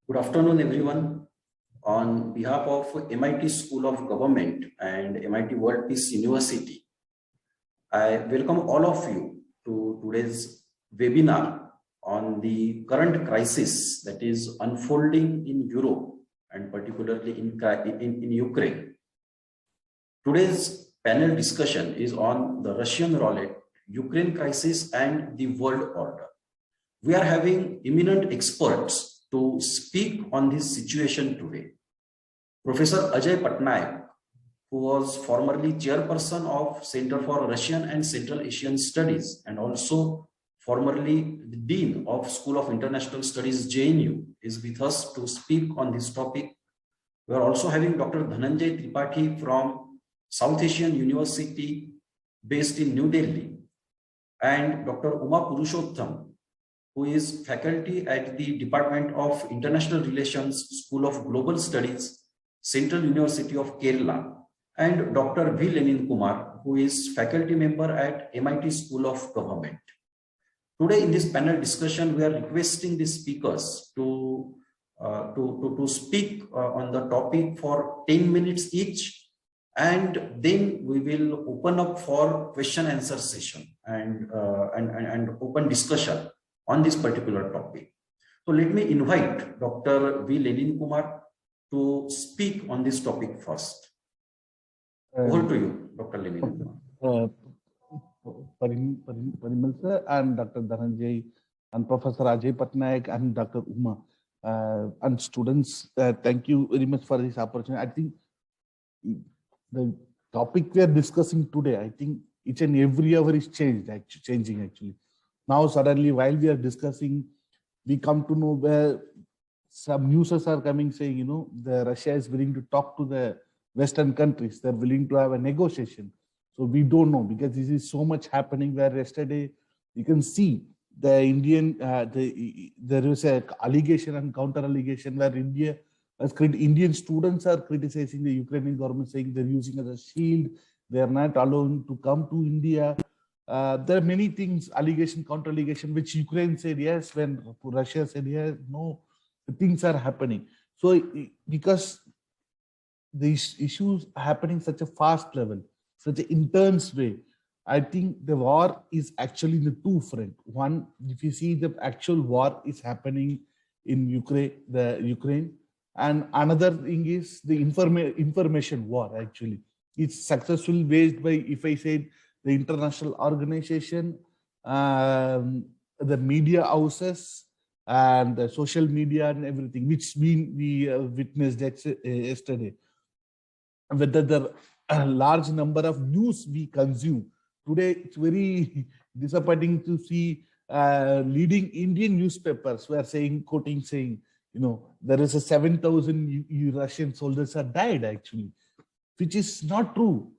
Good afternoon, everyone. On behalf of MIT School of Government and MIT World Peace University, I welcome all of you to today's webinar on the current crisis that is unfolding in Europe and particularly in Ukraine. Today's panel discussion is on the Russian roulette, Ukraine crisis, and the world order. We are having eminent experts to speak on this situation today. Professor Ajay Patnaik, who was formerly chairperson of Center for Russian and Central Asian Studies and also formerly the Dean of School of International Studies, JNU, is with us to speak on this topic. We are also having Dr. Dhananjay Tripathi from South Asian University based in New Delhi and Dr. Uma Purushottam, who is faculty at the Department of International Relations, School of Global Studies, Central University of Kerala, and Dr. V. Lenin Kumar, who is faculty member at MIT School of Government. Today in this panel discussion, we are requesting the speakers to speak on the topic for 10 minutes each, and then we will open up for question answer session and open discussion on this particular topic. So let me invite Dr. V. Lenin Kumar to speak on this topic first. Over to you, Dr. Lenin Kumar. Parimal sir and Dr. Dhananjay and Professor Ajay Patnaik and Dr. Uma and students, thank you very much for this opportunity. I think the topic we are discussing today, I think each and every hour is changing actually. Now suddenly while we are discussing, we come to know where some news are coming saying, the Russia is willing to talk to the Western countries. They're willing to have a negotiation. So we don't know because this is so much happening where yesterday you can see the Indian, there is a allegation and counter allegation where Indian students are criticizing the Ukrainian government saying they're using as a shield. They are not allowed to come to India. There are many things, allegation, counter allegation, which Ukraine said yes, when Russia said yes, no, things are happening. So because these issues are happening such a fast level, such an intense way, I think the war is actually in the two front. One, if you see the actual war is happening in Ukraine, and another thing is the information war actually. It's successfully waged by, if I said, the international organization, the media houses, and the social media and everything, which we witnessed yesterday. Whether the large number of news we consume today, it's very disappointing to see leading Indian newspapers were quoting saying, there is a 7,000 Russian soldiers have died actually, which is not true.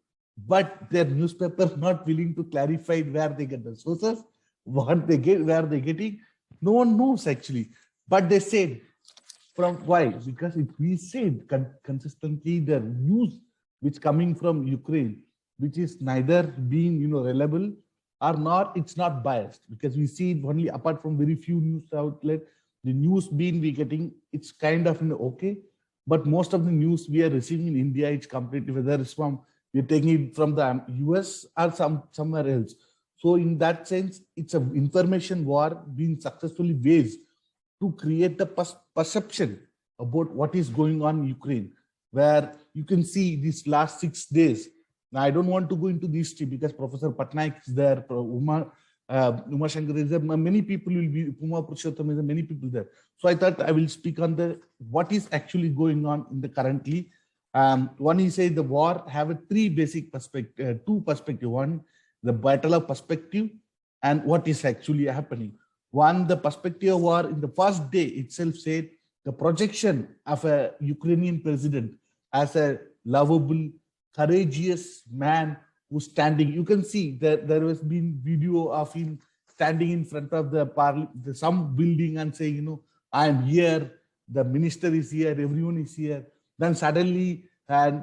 But their newspapers not willing to clarify where they get the sources, what they get, where they're getting. No one knows actually. But they said, from why? Because if we said consistently the news which coming from Ukraine, which is neither being reliable or not, it's not biased, because we see it only apart from very few news outlets, the news being we getting, it's kind of okay. But most of the news we are receiving in India, it's completely, whether it's from, we're taking it from the US or somewhere else. So in that sense, it's an information war being successfully waged to create the perception about what is going on in Ukraine, where you can see these last 6 days. Now, I don't want to go into these two because Professor Patnaik is there, Uma Shankar is there, many people will be, Uma Purushottam is there, many people there. So I thought I will speak on what is actually going on in the currently. One is say the war have a three basic perspective, two perspective. One, the battle of perspective and what is actually happening. One, the perspective of war in the first day itself said the projection of a Ukrainian president as a lovable, courageous man who's standing. You can see that there has been video of him standing in front of some building and saying, I am here, the minister is here, everyone is here. Then suddenly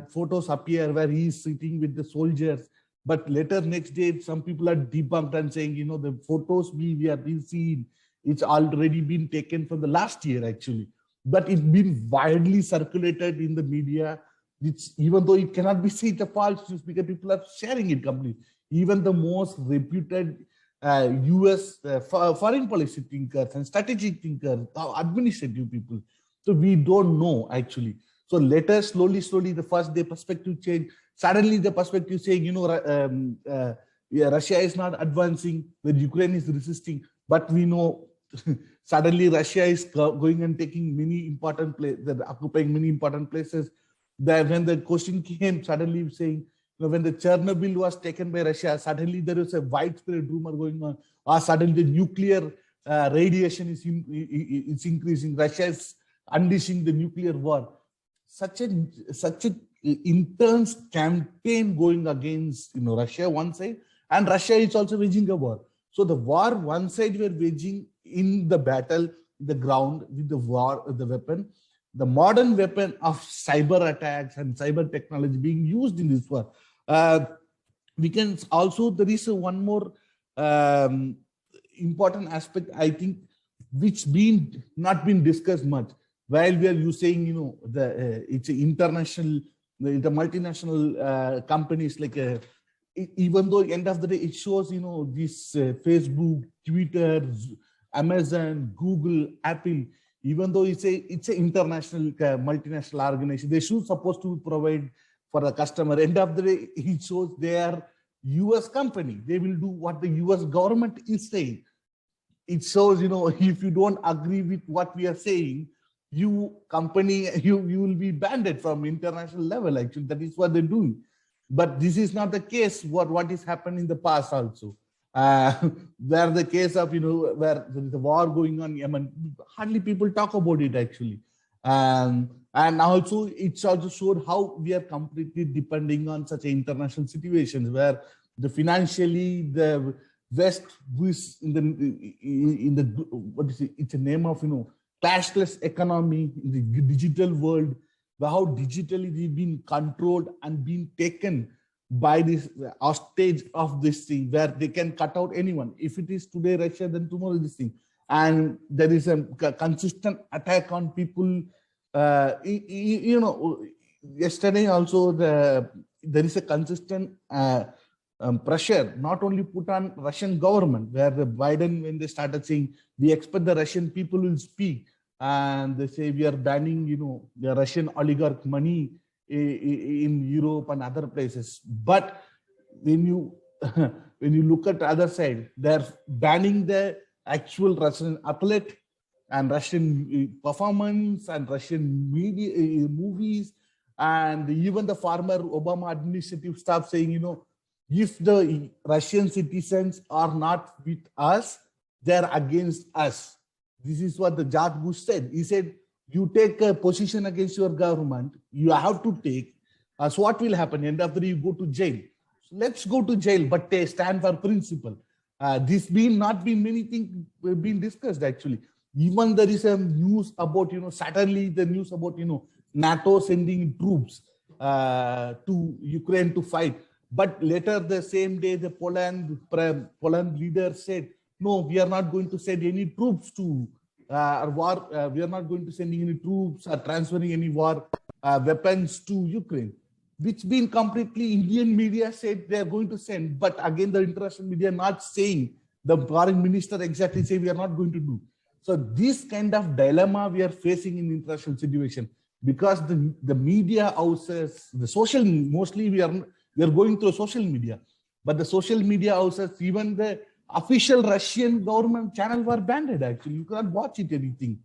photos appear where he is sitting with the soldiers. But later next day, some people are debunked and saying, the photos we have been seeing, it's already been taken from the last year actually. but it's been widely circulated in the media. It's, even though it cannot be said a false news, because people are sharing it completely. Even the most reputed US foreign policy thinkers and strategic thinkers, administrative people. So we don't know actually. So later, slowly, the first day perspective change. Suddenly the perspective saying, yeah, Russia is not advancing, when Ukraine is resisting. But we know suddenly Russia is going and taking many important places, occupying many important places. When the question came, suddenly saying, when the Chernobyl was taken by Russia, suddenly there was a widespread rumor going on, or suddenly the nuclear radiation is increasing. Russia is unleashing the nuclear war. Such a intense campaign going against Russia one side, and Russia is also waging a war. So the war, one side were waging in the battle, the ground with the war, the weapon, the modern weapon of cyber attacks and cyber technology being used in this war. We can also, there is one more important aspect, I think, which not been discussed much. While we are saying, it's international, the multinational companies, like even though end of the day it shows, this Facebook, Twitter, Amazon, Google, Apple, even though it's an international multinational organization, they should supposed to provide for the customer. End of the day, it shows they are US company. They will do what the US government is saying. It shows, if you don't agree with what we are saying, you will be banned from international level. Actually, that is what they're doing. But this is not the case. What is happened in the past also, where the case of where there is a war going on in Yemen, hardly people talk about it actually. And also it's also showed how we are completely depending on such international situations where the financially the West is in the what is it? It's a name of cashless economy in the digital world, how digitally we've been controlled and been taken by this hostage of this thing, where they can cut out anyone. If it is today Russia, then tomorrow this thing. And there is a consistent attack on people. Yesterday also there is a consistent pressure, not only put on Russian government, where the Biden, when they started saying, we expect the Russian people will speak, and they say we are banning, the Russian oligarch money in Europe and other places. But when you when you look at the other side, they're banning the actual Russian athlete and Russian performance and Russian media movies, and even the former Obama administrative staff saying, if the Russian citizens are not with us, they're against us. This is what the George Bush said. He said, you take a position against your government, you have to take. So what will happen? End of the day, you go to jail. So let's go to jail, but they stand for principle. This not been many things been discussed actually. Even there is a news about, suddenly the news about, NATO sending troops to Ukraine to fight. But later the same day, the Poland leader said, no, we are not going to send any troops to war. We are not going to sending any troops or transferring any war weapons to Ukraine, which been completely Indian media said they are going to send. But again, the international media not saying, the foreign minister exactly say we are not going to do. So this kind of dilemma we are facing in international situation, because the media houses, the social, mostly we are going through social media, but the social media houses, even the official Russian government channel were banned actually. You cannot watch it, anything.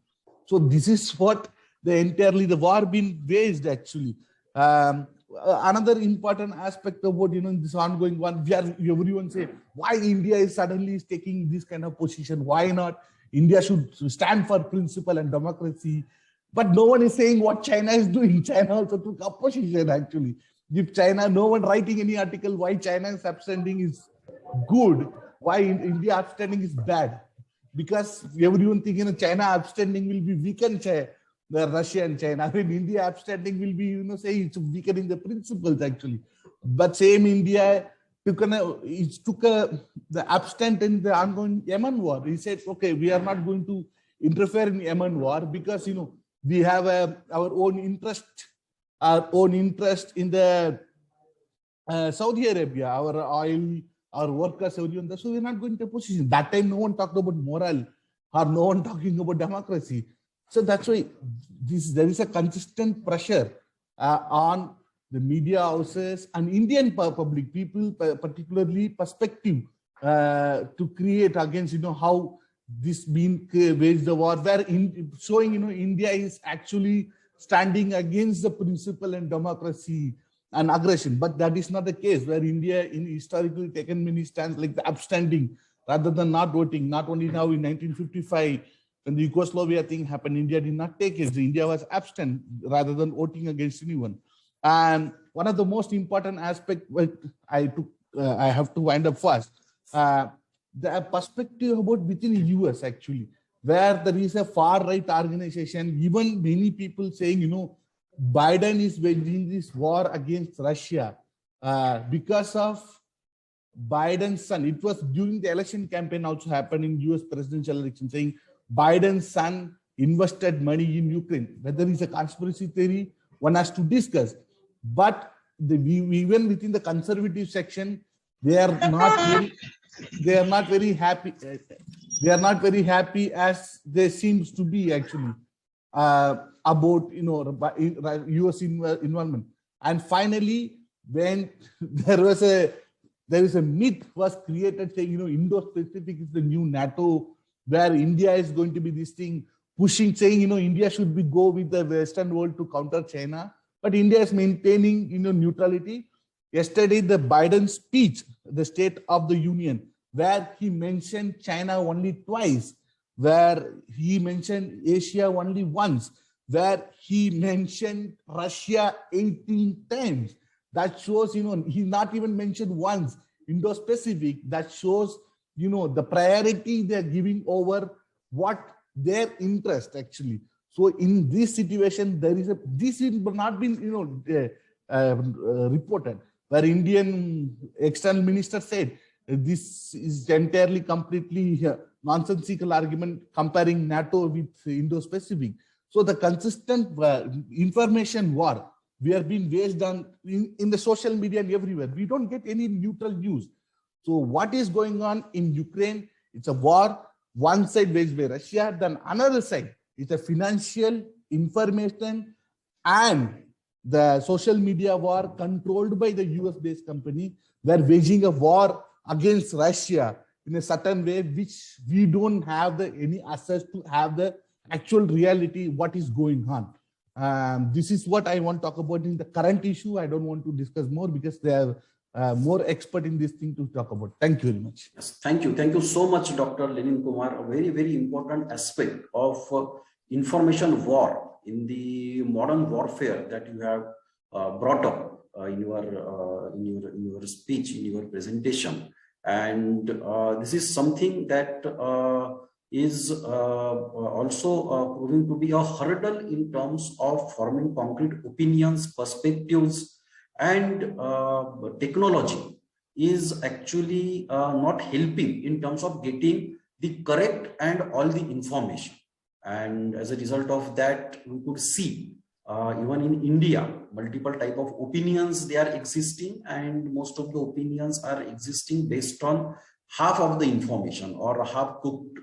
So this is what the war been waged actually. Another important aspect about this ongoing one, everyone say why India is suddenly taking this kind of position. Why not? India should stand for principle and democracy. But no one is saying what China is doing. China also took a position actually. If China, no one writing any article why China is abstaining is good, why India abstaining is bad. Because everyone thinking China abstaining will be weaken Russia and China. When India abstaining will be, say it's weakening the principles actually. But same India took the abstent in the ongoing Yemen war. He said, okay, we are not going to interfere in Yemen war because, we have our own interest in the Saudi Arabia, our oil, our workers, everyone. So we're not going to position. That time, no one talked about moral or no one talking about democracy. So that's why there is a consistent pressure on the media houses and Indian public people, particularly perspective to create against, how this been waged the war, where showing, India is actually standing against the principle and democracy and aggression. But that is not the case, where India in historically taken many stands like the upstanding rather than not voting. Not only now in 1955, when the Yugoslavia thing happened, India did not take it. India was abstent rather than voting against anyone. And one of the most important aspects I have to wind up first, the perspective about within the US actually, where there is a far right organization, even many people saying, Biden is waging this war against Russia because of Biden's son. It was during the election campaign also happened in US presidential election, saying Biden's son invested money in Ukraine. Whether it's a conspiracy theory, one has to discuss. But even within the conservative section, they are not very happy. They are not very happy as they seems to be actually about US involvement. And finally, when there is a myth was created saying Indo-Pacific is the new NATO, where India is going to be this thing pushing, saying India should go with the Western world to counter China, but India is maintaining neutrality. Yesterday, the Biden speech, the State of the Union, where he mentioned China only twice, where he mentioned Asia only once, where he mentioned Russia 18 times. That shows, he not even mentioned once Indo-Pacific. That shows, the priority they're giving over what their interest actually. So in this situation, this has not been, reported, where Indian external minister said, this is entirely, completely nonsensical argument comparing NATO with Indo-Pacific. So the consistent information war, we are being waged on in the social media and everywhere. We don't get any neutral news. So what is going on in Ukraine? It's a war, one side waged by Russia, then another side, it's a financial, information, and the social media war controlled by the US-based company. They're waging a war against Russia in a certain way, which we don't have any access to have the actual reality, what is going on. This is what I want to talk about in the current issue. I don't want to discuss more because they are more expert in this thing to talk about. Thank you very much. Yes, thank you. Thank you so much, Dr. Lenin Kumar. A very, very important aspect of information war in the modern warfare that you have brought up in your speech, in your presentation. And this is something that is also proving to be a hurdle in terms of forming concrete opinions, perspectives, and technology is actually not helping in terms of getting the correct and all the information. And as a result of that, we could see even in India, multiple type of opinions they are existing, and most of the opinions are existing based on half of the information or half cooked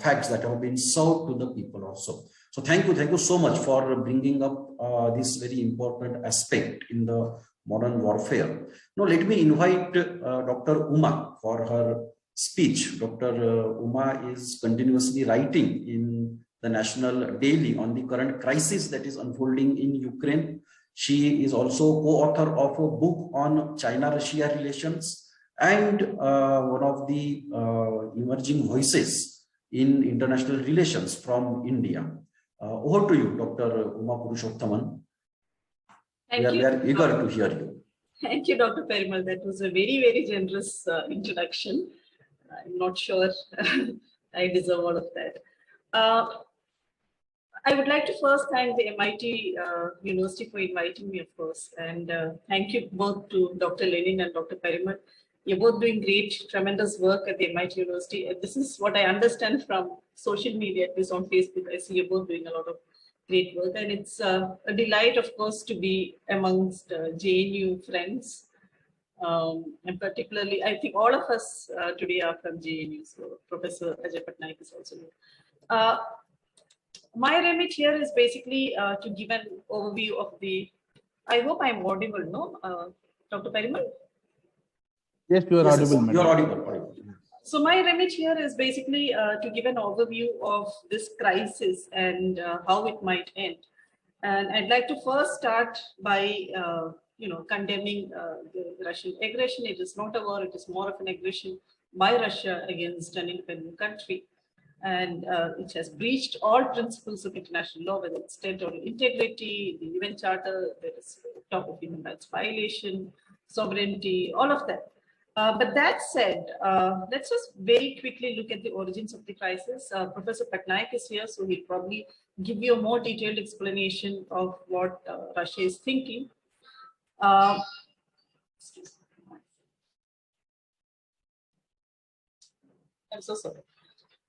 facts that have been served to the people also. So thank you so much for bringing up this very important aspect in the modern warfare. Now let me invite Dr. Uma for her speech. Dr. Uma is continuously writing in the National Daily on the current crisis that is unfolding in Ukraine. She is also co-author of a book on China-Russia relations and one of the emerging voices in international relations from India. Over to you, Dr. Uma Purushothaman. We are eager to hear you. Thank you, Dr. Perimal. That was a very, very generous introduction. I'm not sure I deserve all of that. I would like to first thank the MIT University for inviting me, of course, and thank you both to Dr. Lenin and Dr. Perimal. You're both doing great, tremendous work at the MIT University. This is what I understand from social media, at least on Facebook. I see you're both doing a lot of great work. And it's a delight, of course, to be amongst JNU friends. And particularly, I think all of us today are from JNU. So Professor Ajay Patnaik is also here. My remit here is basically to give an overview of the, I hope I'm audible, no? Dr. Parimal? Yes, you are Yes, audible, madam. you are audible. So my remit here is basically to give an overview of this crisis and how it might end. And I'd like to first start by, condemning the Russian aggression. It is not a war, it is more of an aggression by Russia against an independent country. And it has breached all principles of international law, whether it's territorial integrity, the UN Charter, there is talk of human rights violation, sovereignty, all of that. But that said, let's just very quickly look at the origins of the crisis. Professor Patnaik is here, so he'll probably give you a more detailed explanation of what Russia is thinking. Excuse me. I'm so sorry.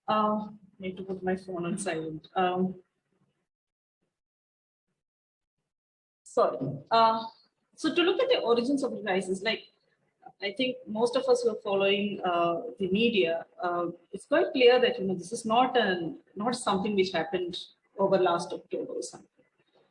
I need to put my phone on silent. Sorry. So to look at the origins of the crisis, like I think most of us who are following the media, it's quite clear that this is not something which happened over last October or something.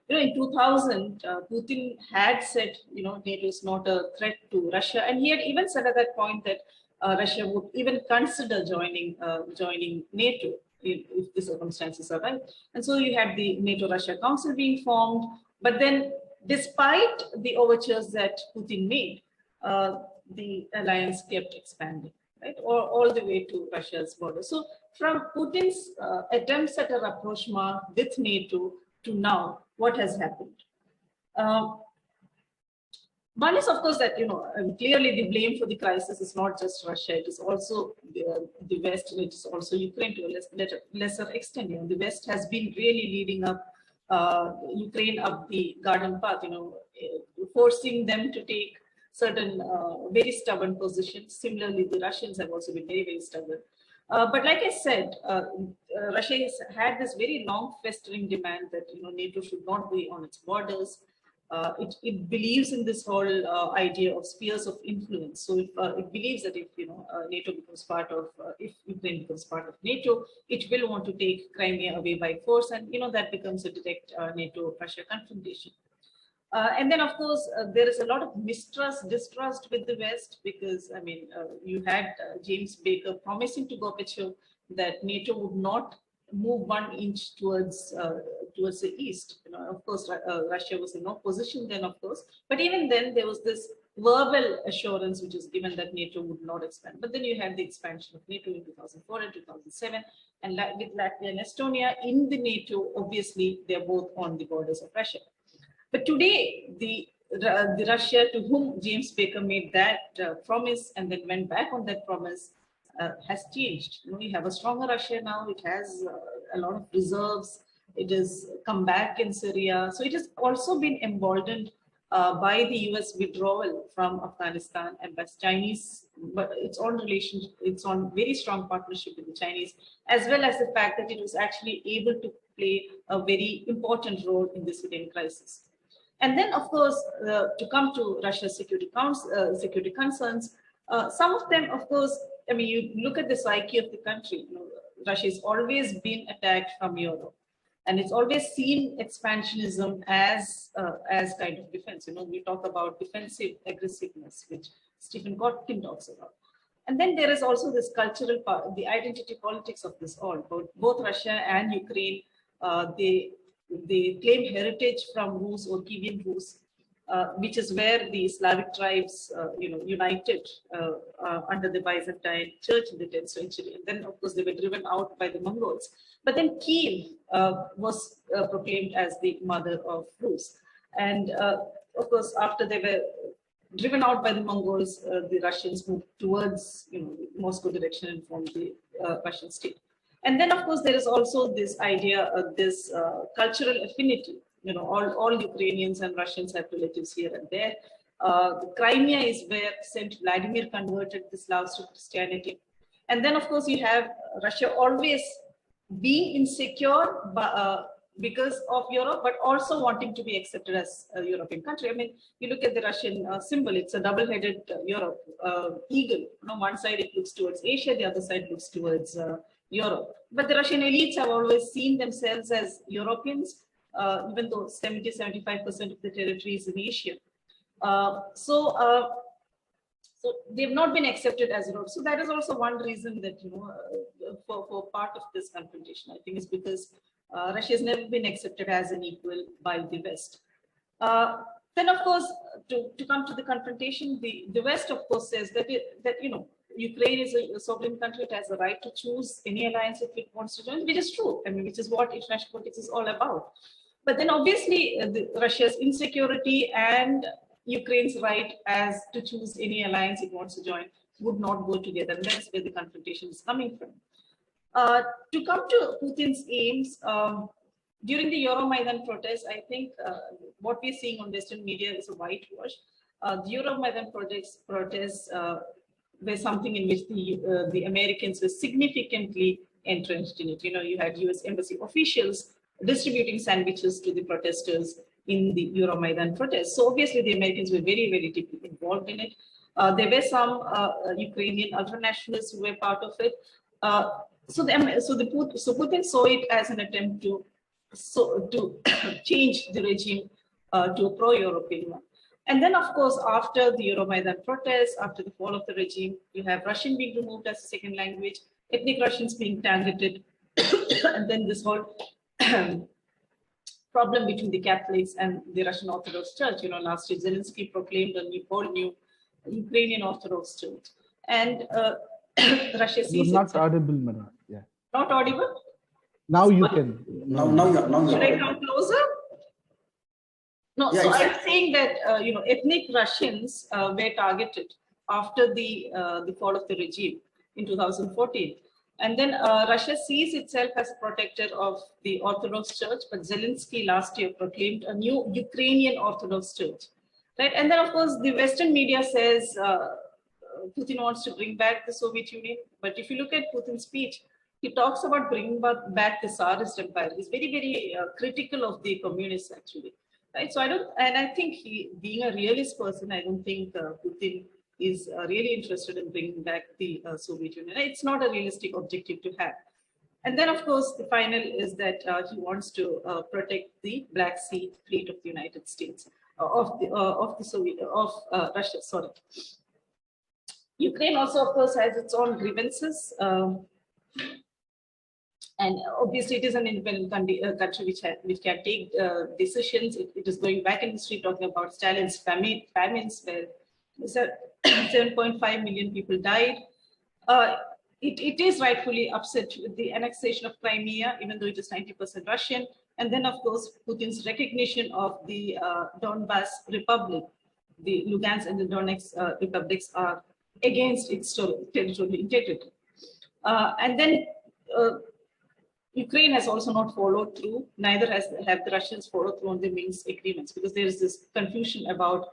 In 2000, Putin had said, NATO is not a threat to Russia, and he had even said at that point that Russia would even consider joining NATO if the circumstances are right. And so you had the NATO-Russia Council being formed, but then despite the overtures that Putin made, the alliance kept expanding, right, all the way to Russia's border. So from Putin's attempts at a rapprochement with NATO to now, what has happened? One is, of course, that clearly the blame for the crisis is not just Russia; it is also the West, and it is also Ukraine to a lesser extent. The West has been really leading up Ukraine up the garden path, forcing them to take certain very stubborn positions. Similarly, the Russians have also been very, very stubborn. But like I said, Russia has had this very long festering demand that NATO should not be on its borders. It believes in this whole idea of spheres of influence. So it believes that if NATO becomes part of, if Ukraine becomes part of NATO, it will want to take Crimea away by force, and that becomes a direct NATO-Russia confrontation. And then, of course, there is a lot of distrust with the West, because, you had James Baker promising to Gorbachev that NATO would not move 1 inch towards the east. Of course, Russia was in no position then, of course, but even then there was this verbal assurance which was given that NATO would not expand. But then you had the expansion of NATO in 2004 and 2007, and with Latvia and Estonia in the NATO, obviously they're both on the borders of Russia. But today, the Russia to whom James Baker made that promise and then went back on that promise has changed. We have a stronger Russia now. It has a lot of reserves. It has come back in Syria. So it has also been emboldened by the US withdrawal from Afghanistan and by Chinese, but its own relationship, its own very strong partnership with the Chinese, as well as the fact that it was actually able to play a very important role in the Syrian crisis. And then, of course, to come to Russia's security concerns, some of them, of course, you look at the psyche of the country. Russia has always been attacked from Europe, and it's always seen expansionism as kind of defense. We talk about defensive aggressiveness, which Stephen Kotkin talks about. And then there is also this cultural part, the identity politics of this all. Both Russia and Ukraine, they claim heritage from Rus or Kievan Rus, which is where the Slavic tribes, united under the Byzantine Church in the 10th century. And then, of course, they were driven out by the Mongols. But then Kiev was proclaimed as the mother of Rus. And of course, after they were driven out by the Mongols, the Russians moved towards, the Moscow direction and formed the Russian state. And then, of course, there is also this idea of this cultural affinity. All Ukrainians and Russians have relatives here and there. The Crimea is where Saint Vladimir converted the Slavs to Christianity. And then, of course, you have Russia always being insecure because of Europe, but also wanting to be accepted as a European country. I mean, you look at the Russian symbol, it's a double-headed Europe eagle. On one side, it looks towards Asia, the other side looks towards Europe. But the Russian elites have always seen themselves as Europeans, even though 70-75% of the territory is in Asia. So they've not been accepted as Europe. So that is also one reason that, for part of this confrontation, I think, is because Russia has never been accepted as an equal by the West. Then, of course, to come to the confrontation, the West, of course, says that Ukraine is a sovereign country. It has the right to choose any alliance if it wants to join, which is true. I mean, which is what international politics is all about. But then, obviously, Russia's insecurity and Ukraine's right as to choose any alliance it wants to join would not go together. And that's where the confrontation is coming from. To come to Putin's aims, during the Euromaidan protests, I think what we're seeing on Western media is a whitewash. The Euromaidan protests were something in which the Americans were significantly entrenched in it. You had US embassy officials distributing sandwiches to the protesters in the Euromaidan protests. So obviously the Americans were very, very deeply involved in it. There were some Ukrainian ultranationalists who were part of it. So Putin saw it as an attempt to change the regime to a pro-European one. And then, of course, after the Euromaidan protests, after the fall of the regime, you have Russian being removed as a second language, ethnic Russians being targeted, and then this whole problem between the Catholics and the Russian Orthodox Church. Last year, Zelensky proclaimed a whole new Ukrainian Orthodox Church. And Russia sees You're not audible, madam. Yeah. Not audible? Now you can. Now Should I come closer? No, yeah, so I'm saying that, ethnic Russians were targeted after the fall of the regime in 2014. And then Russia sees itself as a protector of the Orthodox Church, but Zelensky last year proclaimed a new Ukrainian Orthodox Church, right? And then, of course, the Western media says Putin wants to bring back the Soviet Union. But if you look at Putin's speech, he talks about bringing back the Tsarist Empire. He's very, very critical of the communists, actually, right? So I think being a realist person, I don't think Putin is really interested in bringing back the Soviet Union. It's not a realistic objective to have. And then, of course, the final is that he wants to protect the Black Sea fleet of the United States, of Russia. Sorry. Ukraine also, of course, has its own grievances. And obviously, it is an independent country which can take decisions. It is going back in history, talking about Stalin's famines, where 7.5 million people died. It is rightfully upset with the annexation of Crimea, even though it is 90% Russian. And then, of course, Putin's recognition of the Donbas Republic, the Lugansk and the Donetsk republics are against its territorial integrity. And then Ukraine has also not followed through, neither have the Russians followed through on the Minsk agreements, because there is this confusion about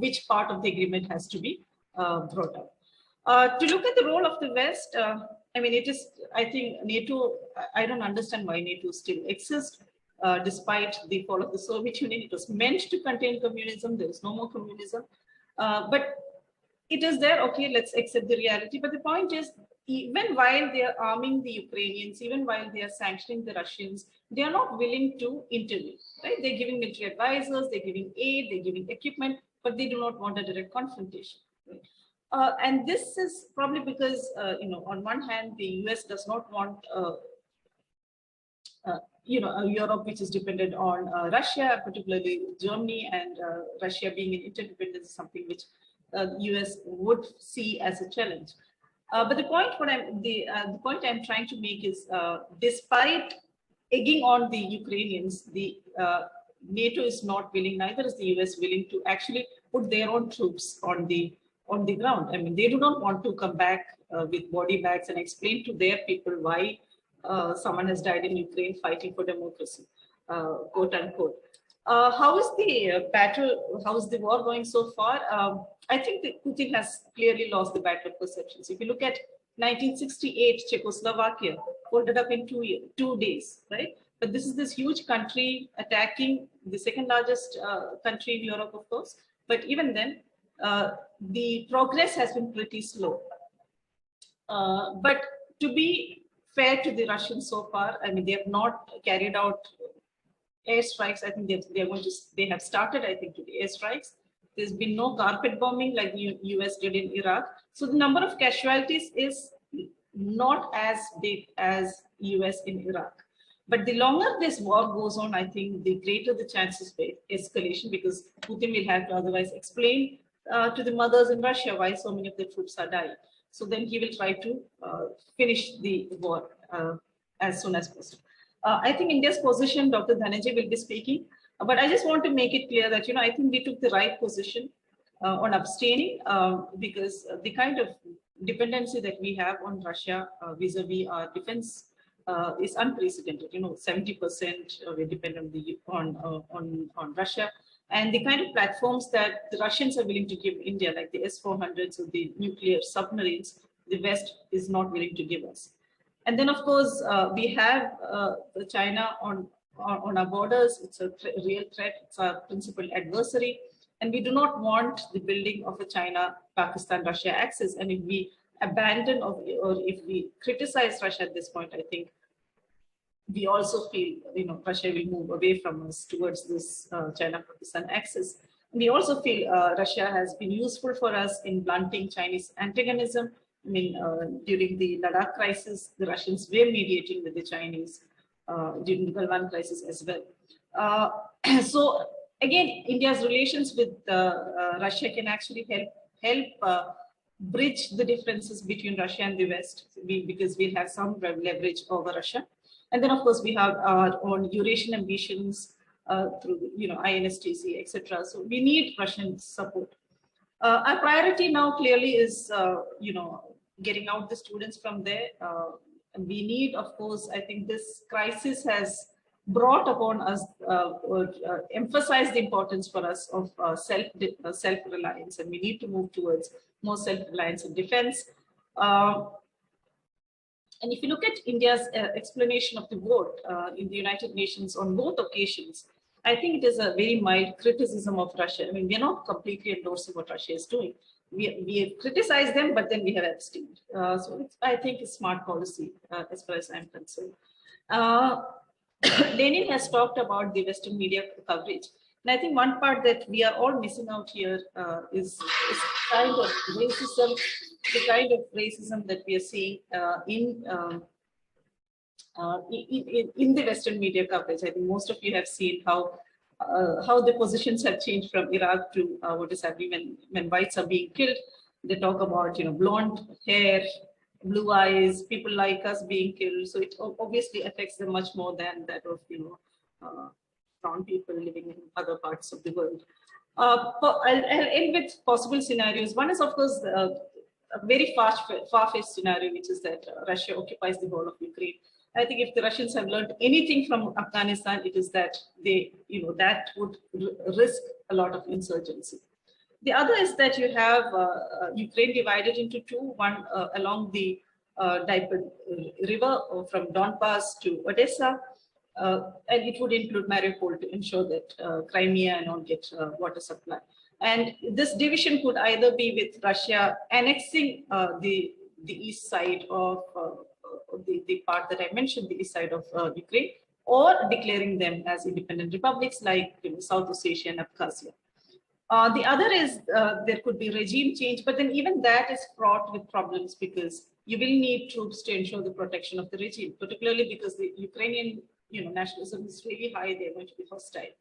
which part of the agreement has to be brought up. To look at the role of the West, I mean, I think NATO, I don't understand why NATO still exists, despite the fall of the Soviet Union. It was meant to contain communism. There is no more communism. But it is there, okay, let's accept the reality. But the point is, even while they are arming the Ukrainians, even while they are sanctioning the Russians, they are not willing to intervene, right? They're giving military advisors, they're giving aid, they're giving equipment, but they do not want a direct confrontation. Right? And this is probably because, on one hand, the US does not want, a Europe which is dependent on Russia, particularly Germany, and Russia being an interdependence is something which the US would see as a challenge. But the point I'm trying to make is, despite egging on the Ukrainians, the NATO is not willing, neither is the US willing to actually put their own troops on the ground. I mean, they do not want to come back with body bags and explain to their people why someone has died in Ukraine fighting for democracy, quote unquote. How is the battle? How is the war going so far? I think that Putin has clearly lost the battle of perceptions. If you look at 1968 Czechoslovakia, folded up in 2 days, right? But this is this huge country attacking the second largest country in Europe, of course. But even then, the progress has been pretty slow. But to be fair to the Russians so far, I mean, they have not carried out airstrikes. I think they have started, I think, to the airstrikes. There's been no carpet bombing like the US did in Iraq. So the number of casualties is not as big as US in Iraq. But the longer this war goes on, I think the greater the chances of escalation, because Putin will have to otherwise explain to the mothers in Russia why so many of the troops are dying. So then he will try to finish the war as soon as possible. I think India's position, Dr. Dhananjay will be speaking, but I just want to make it clear that, I think we took the right position on abstaining because the kind of dependency that we have on Russia vis-a-vis our defense is unprecedented. 70% we're dependent on Russia, and the kind of platforms that the Russians are willing to give India, like the S-400s or the nuclear submarines, the West is not willing to give us. And then, of course, we have China on our borders. It's a real threat. It's our principal adversary. And we do not want the building of a China-Pakistan-Russia axis. And if we abandon or if we criticize Russia at this point, I think we also feel, Russia will move away from us towards this China-Pakistan axis. And we also feel Russia has been useful for us in blunting Chinese antagonism. I mean, during the Ladakh crisis, the Russians were mediating with the Chinese during the Galwan crisis as well. So again, India's relations with Russia can actually help bridge the differences between Russia and the West, because we'll have some leverage over Russia. And then, of course, we have our own Eurasian ambitions through, INSTC, etc. So we need Russian support. Our priority now clearly is, getting out the students from there. And we need, of course, I think this crisis has brought upon us, emphasized the importance for us of self-reliance, and we need to move towards more self-reliance in defense. And if you look at India's explanation of the vote in the United Nations on both occasions, I think it is a very mild criticism of Russia. I mean, we're not completely endorsing what Russia is doing. We have criticized them, but then we have abstained. So it's, I think, a smart policy as far as I'm concerned. Lenin has talked about the Western media coverage. And I think one part that we are all missing out here is kind of racism, the kind of racism that we are seeing in the Western media coverage. I think most of you have seen how the positions have changed from Iraq to what is happening when whites are being killed. They talk about, blonde hair, blue eyes, people like us being killed. So it obviously affects them much more than that of, brown people living in other parts of the world. I'll end with possible scenarios. One is, of course, a very far-fetched scenario, which is that Russia occupies the whole of Ukraine. I think if the Russians have learned anything from Afghanistan, it is that they, that would risk a lot of insurgency. The other is that you have Ukraine divided into two, one along the Dnieper River from Donbass to Odessa, and it would include Mariupol to ensure that Crimea and all get water supply. And this division could either be with Russia annexing the east side of the part that I mentioned, the east side of Ukraine, or declaring them as independent republics like South Ossetia and Abkhazia. The other is there could be regime change, but then even that is fraught with problems because you will need troops to ensure the protection of the regime, particularly because the Ukrainian nationalism is really high. They're going to be hostile.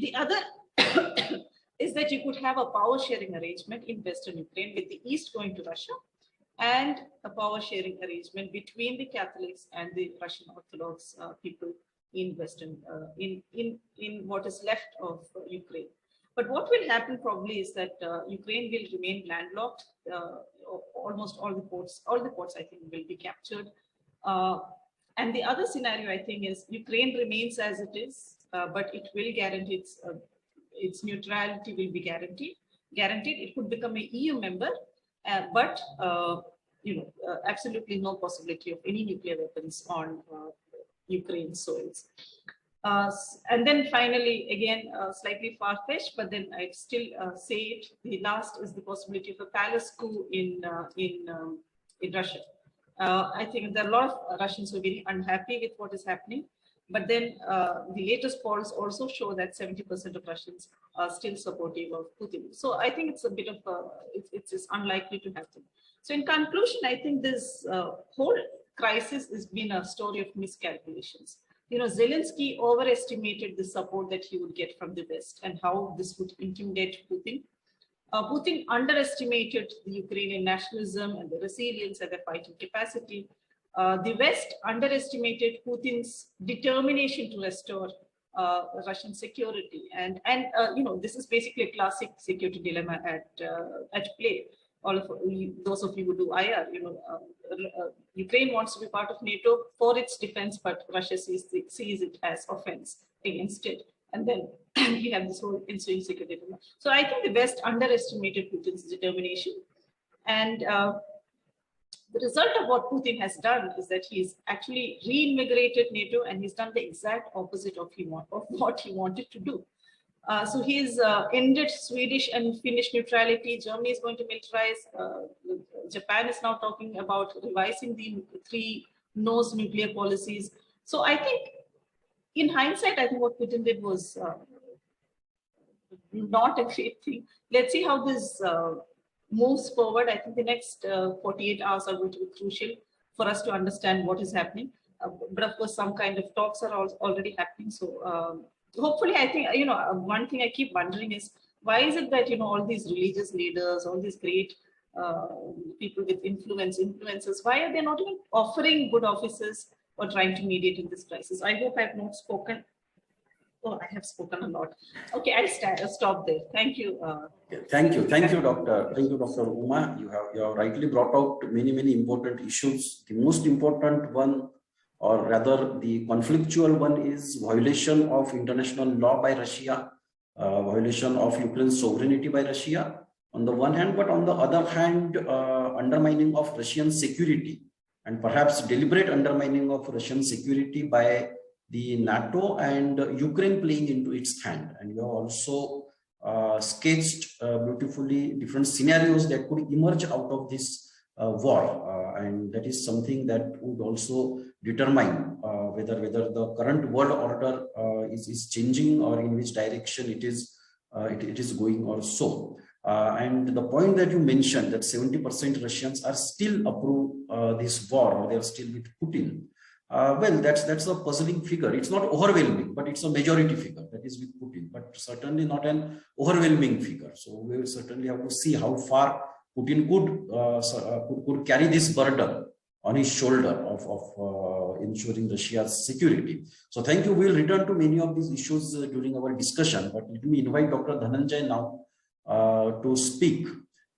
The other is that you could have a power sharing arrangement in Western Ukraine with the East going to Russia and a power sharing arrangement between the Catholics and the Russian Orthodox people in Western, in what is left of Ukraine. But what will happen probably is that Ukraine will remain landlocked. Almost all the ports I think will be captured. And the other scenario I think is Ukraine remains as it is, but it will guarantee its neutrality will be guaranteed. It could become an EU member, but absolutely no possibility of any nuclear weapons on Ukraine soils. And then finally, again, slightly far-fetched, but then I'd still say it. The last is the possibility of a palace coup in Russia. I think there are a lot of Russians who are very unhappy with what is happening. But then the latest polls also show that 70% of Russians are still supportive of Putin. So I think it's a bit of it's unlikely to happen. So in conclusion, I think this whole crisis has been a story of miscalculations. Zelensky overestimated the support that he would get from the West and how this would intimidate Putin. Putin underestimated the Ukrainian nationalism and the resilience and the fighting capacity. The West underestimated Putin's determination to restore Russian security, and this is basically a classic security dilemma at play. All of those of you who do IR, Ukraine wants to be part of NATO for its defense, but Russia sees it as offense against it, and then we have this whole ensuing security dilemma. So I think the West underestimated Putin's determination, and the result of what Putin has done is that he's actually reinvigorated NATO, and he's done the exact opposite of what he wanted to do. So he's ended Swedish and Finnish neutrality. Germany is going to militarize. Japan is now talking about revising the 3 nose nuclear policies. So I think, in hindsight, I think what Putin did was not a great thing. Let's see how this moves forward. I think the next 48 hours are going to be crucial for us to understand what is happening. But of course, some kind of talks are already happening. So hopefully, I think, one thing I keep wondering is, why is it that, all these religious leaders, all these great people with influencers, why are they not even offering good offices or trying to mediate in this crisis? I hope I have not spoken. Oh, I have spoken a lot. Okay, I'll stop there. Thank you. Thank you, Doctor. Thank you, Dr. Uma. You have rightly brought out many important issues. The most important one, or rather the conflictual one, is violation of international law by Russia, violation of Ukraine's sovereignty by Russia on the one hand, but on the other hand, undermining of Russian security, and perhaps deliberate undermining of Russian security by the NATO, and Ukraine playing into its hand. And you have also sketched beautifully different scenarios that could emerge out of this war, and that is something that would also determine whether the current world order is changing, or in which direction it is going or so. And the point that you mentioned, that 70% Russians are still approve this war, or they are still with Putin. Well, that's a puzzling figure. It's not overwhelming, but it's a majority figure that is with Putin, but certainly not an overwhelming figure. So we will certainly have to see how far Putin could carry this burden on his shoulder of ensuring Russia's security. So thank you. We'll return to many of these issues during our discussion, but let me invite Dr. Dhananjay now to speak.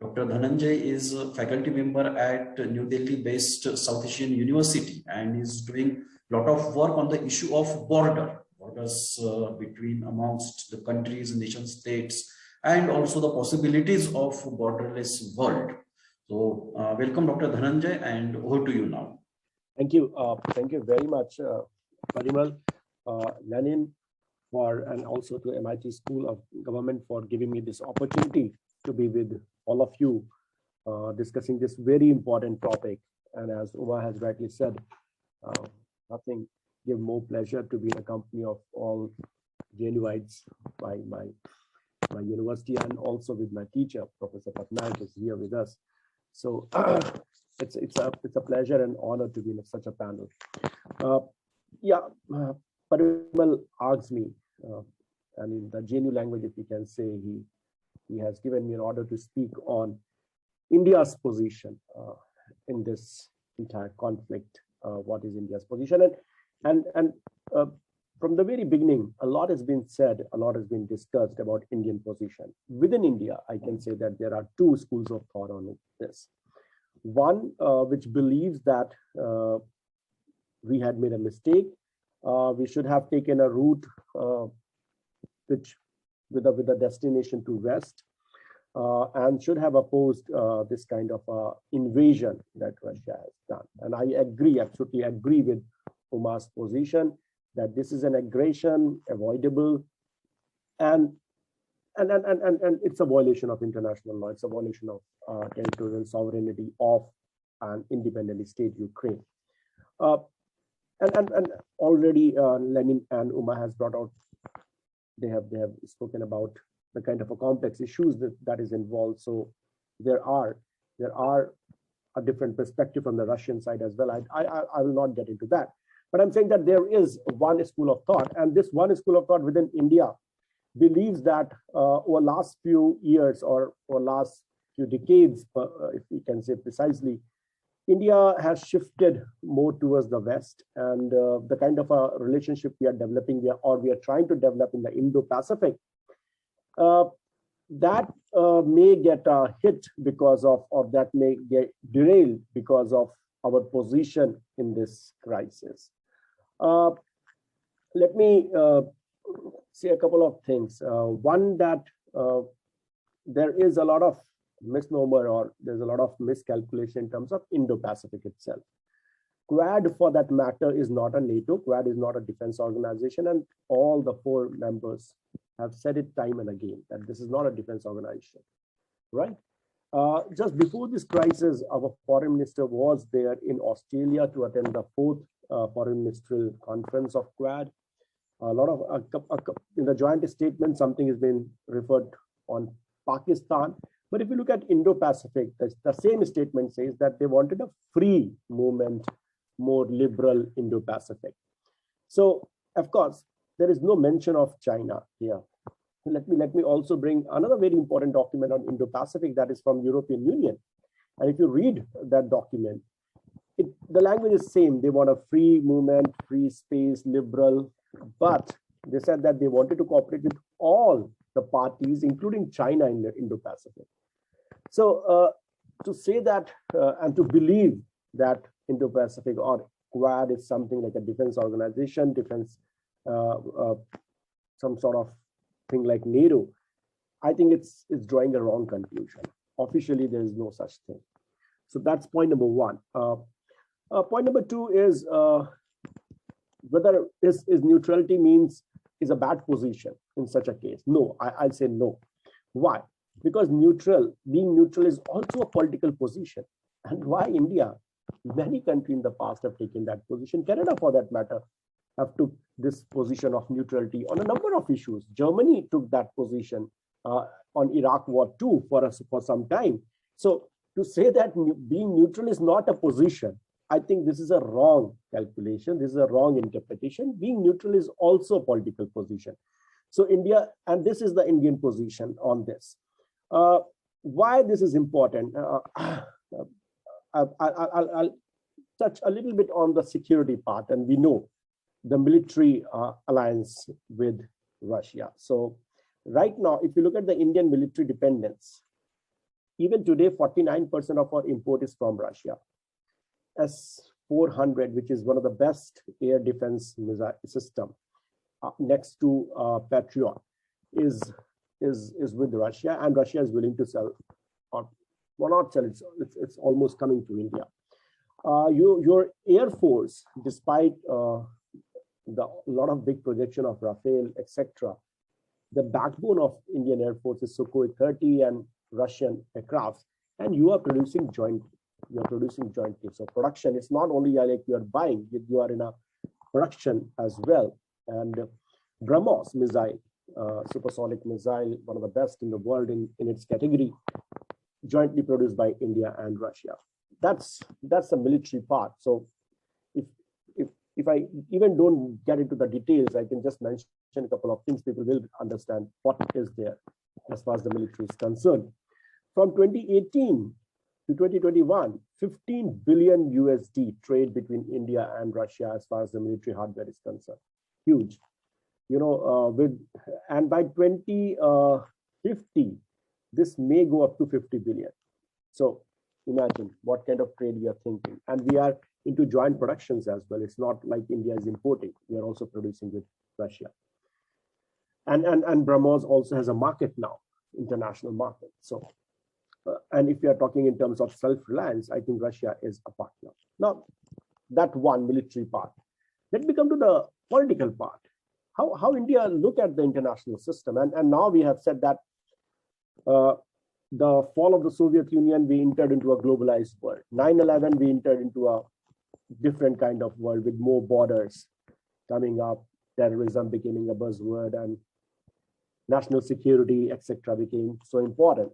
Dr. Dhananjay is a faculty member at New Delhi-based South Asian University, and is doing a lot of work on the issue of borders between amongst the countries, nation states, and also the possibilities of borderless world. So welcome, Dr. Dhananjay, and over to you now. Thank you. Thank you very much, Parimal, Lenin, and also to MIT School of Government for giving me this opportunity to be with all of you discussing this very important topic. And as Uma has rightly said, nothing give more pleasure to be in a company of all JNUites by my university, and also with my teacher, Professor Patnaik, is here with us. So it's a pleasure and honor to be in such a panel. Parimal asked me, and in the JNU language, if you can say, he has given me an order to speak on India's position in this entire conflict. What is India's position? And from the very beginning, a lot has been said, a lot has been discussed about Indian position. Within India, I can say that there are 2 schools of thought on this. One, which believes that we had made a mistake. We should have taken a route which with a destination to West. and should have opposed this kind of invasion that Russia has done. And I agree, absolutely agree with Uma's position that this is an aggression avoidable, and it's a violation of international law. It's a violation of territorial sovereignty of an independent state, Ukraine. And already Lenin and Uma has brought out, they have spoken about the kind of a complex issues that is involved. So there are a different perspective from the Russian side as well. I will not get into that, but I'm saying that there is one school of thought, and this one school of thought within India believes that over last few years or last few decades, if we can say precisely, India has shifted more towards the West, and the kind of a relationship we are developing there, or we are trying to develop in the Indo-Pacific, that may get hit because of, or that may get derailed because of our position in this crisis. Let me say a couple of things. One, that there is a lot of misnomer, or there's a lot of miscalculation in terms of Indo-Pacific itself. Quad, for that matter, is not a NATO. Quad is not a defense organization, and all the 4 members have said it time and again that this is not a defense organization, right? Just before this crisis, our foreign minister was there in Australia to attend the 4th foreign ministerial conference of Quad. A lot of in the joint statement, something has been referred on Pakistan. But if you look at Indo-Pacific, the same statement says that they wanted a free movement, more liberal Indo-Pacific. So, of course, there is no mention of China here. Let me also bring another very important document on Indo-Pacific that is from European Union. And if you read that document, the language is same. They want a free movement, free space, liberal, but they said that they wanted to cooperate with all the parties, including China, in the Indo-Pacific. So to say that and to believe that Indo-Pacific or Quad is something like a defense organization, some sort of thing like NATO, I think it's drawing a wrong conclusion. Officially, there is no such thing. So that's point number 1. Point number 2 is whether is neutrality is a bad position in such a case. No, I'll say no. Why? Because being neutral is also a political position. And why India? Many countries in the past have taken that position. Canada, for that matter, have took this position of neutrality on a number of issues. Germany took that position on Iraq War too for some time. So to say that being neutral is not a position, I think this is a wrong calculation. This is a wrong interpretation. Being neutral is also a political position. So India, and this is the Indian position on this. Why this is important? I'll touch a little bit on the security part, and we know the military alliance with Russia. So right now, if you look at the Indian military dependence, even today, 49% of our import is from Russia. S-400, which is one of the best air defense missile system, next to Patriot, is with Russia, and Russia is willing to sell, or not sell. It's almost coming to India. Your Air Force, despite the lot of big projection of Rafale, etc., the backbone of Indian Air Force is Sukhoi 30 and Russian aircrafts, and you are producing jointly. So production, it's not only like you are buying, you are in a production as well. And BrahMos missile, supersonic missile, one of the best in the world in its category, jointly produced by India and Russia. That's the military part. So if I even don't get into the details, I can just mention a couple of things. People will understand what is there as far as the military is concerned. From 2018 to 2021, 15 billion USD trade between India and Russia as far as the military hardware is concerned. Huge. And by 2050, this may go up to 50 billion. So imagine what kind of trade we are thinking. And we are into joint productions as well. It's not like India is importing. We are also producing with Russia. And BrahMos also has a market now. international market. So, and if you are talking in terms of self-reliance, I think Russia is a partner. Now, that one military part. Let me come to the political part. How India look at the international system. And now we have said that the fall of the Soviet Union, we entered into a globalized world. 9/11, we entered into a different kind of world with more borders coming up. Terrorism becoming a buzzword, and national security, etc., became so important.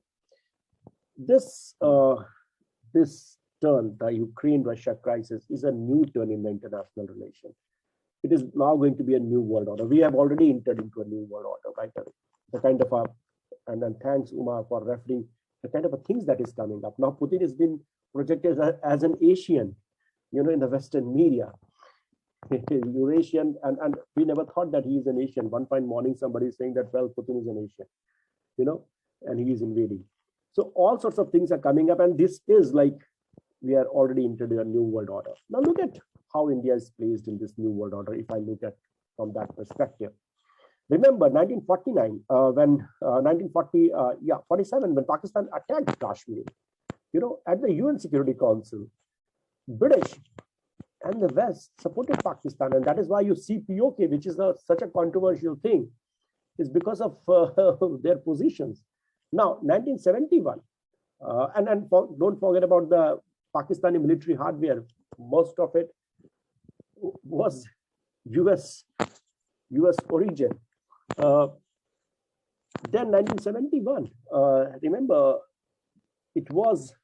This turn, the Ukraine-Russia crisis, is a new turn in the international relation. It is now going to be a new world order. We have already entered into a new world order, right? The kind of and then thanks, Uma, for referring the kind of things that is coming up. Now, Putin has been projected as an Asian, in the Western media. Eurasian, and we never thought that he is an Asian. One fine morning, somebody is saying that, well, Putin is an Asian, and he is invading. So all sorts of things are coming up, and this is like we are already into a new world order. Now look at how India is placed in this new world order. If I look at from that perspective, remember 1949 when 47 when Pakistan attacked Kashmir. At the UN Security Council, British and the West supported Pakistan, and that is why you see POK, which is such a controversial thing, is because of their positions. Now, 1971, and don't forget about the Pakistani military hardware. Most of it was US origin. Then 1971, remember, it was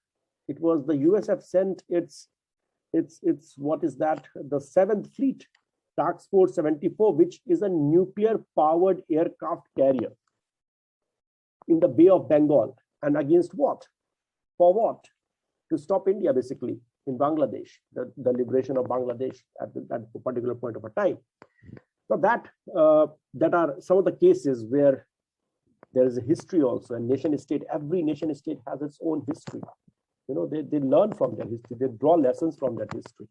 the US have sent its what is that, the 7th Fleet Task Force 74, which is a nuclear powered aircraft carrier in the Bay of Bengal. And against what? For what? To stop India, basically, in Bangladesh, the liberation of Bangladesh at that particular point of a time. So that are some of the cases where there is a history also, and nation state, every nation state has its own history. They learn from their history, they draw lessons from that history.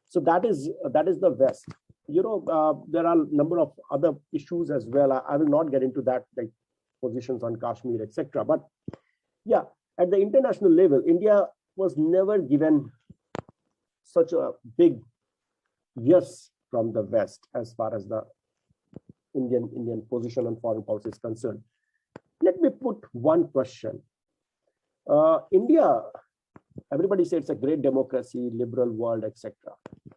So that is the West. There are a number of other issues as well. I will not get into that, like positions on Kashmir, etc. But yeah, at the international level, India was never given such a big yes from the West as far as the Indian position on foreign policy is concerned. Let me put one question. India, everybody says it's a great democracy, liberal world, etc.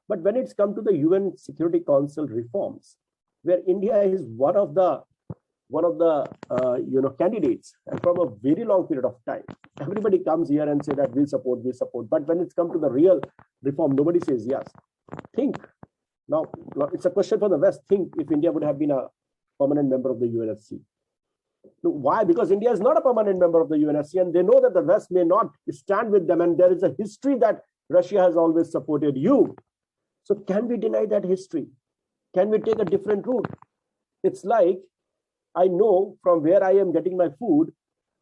But when it's come to the UN Security Council reforms, where India is one of the candidates, and from a very long period of time, everybody comes here and say that we'll support. But when it's come to the real reform, nobody says yes. Think now. It's a question for the West. Think if India would have been a permanent member of the UNSC. Why? Because India is not a permanent member of the UNSC, and they know that the West may not stand with them, and there is a history that Russia has always supported you. So can we deny that history? Can we take a different route? It's like, I know from where I am getting my food,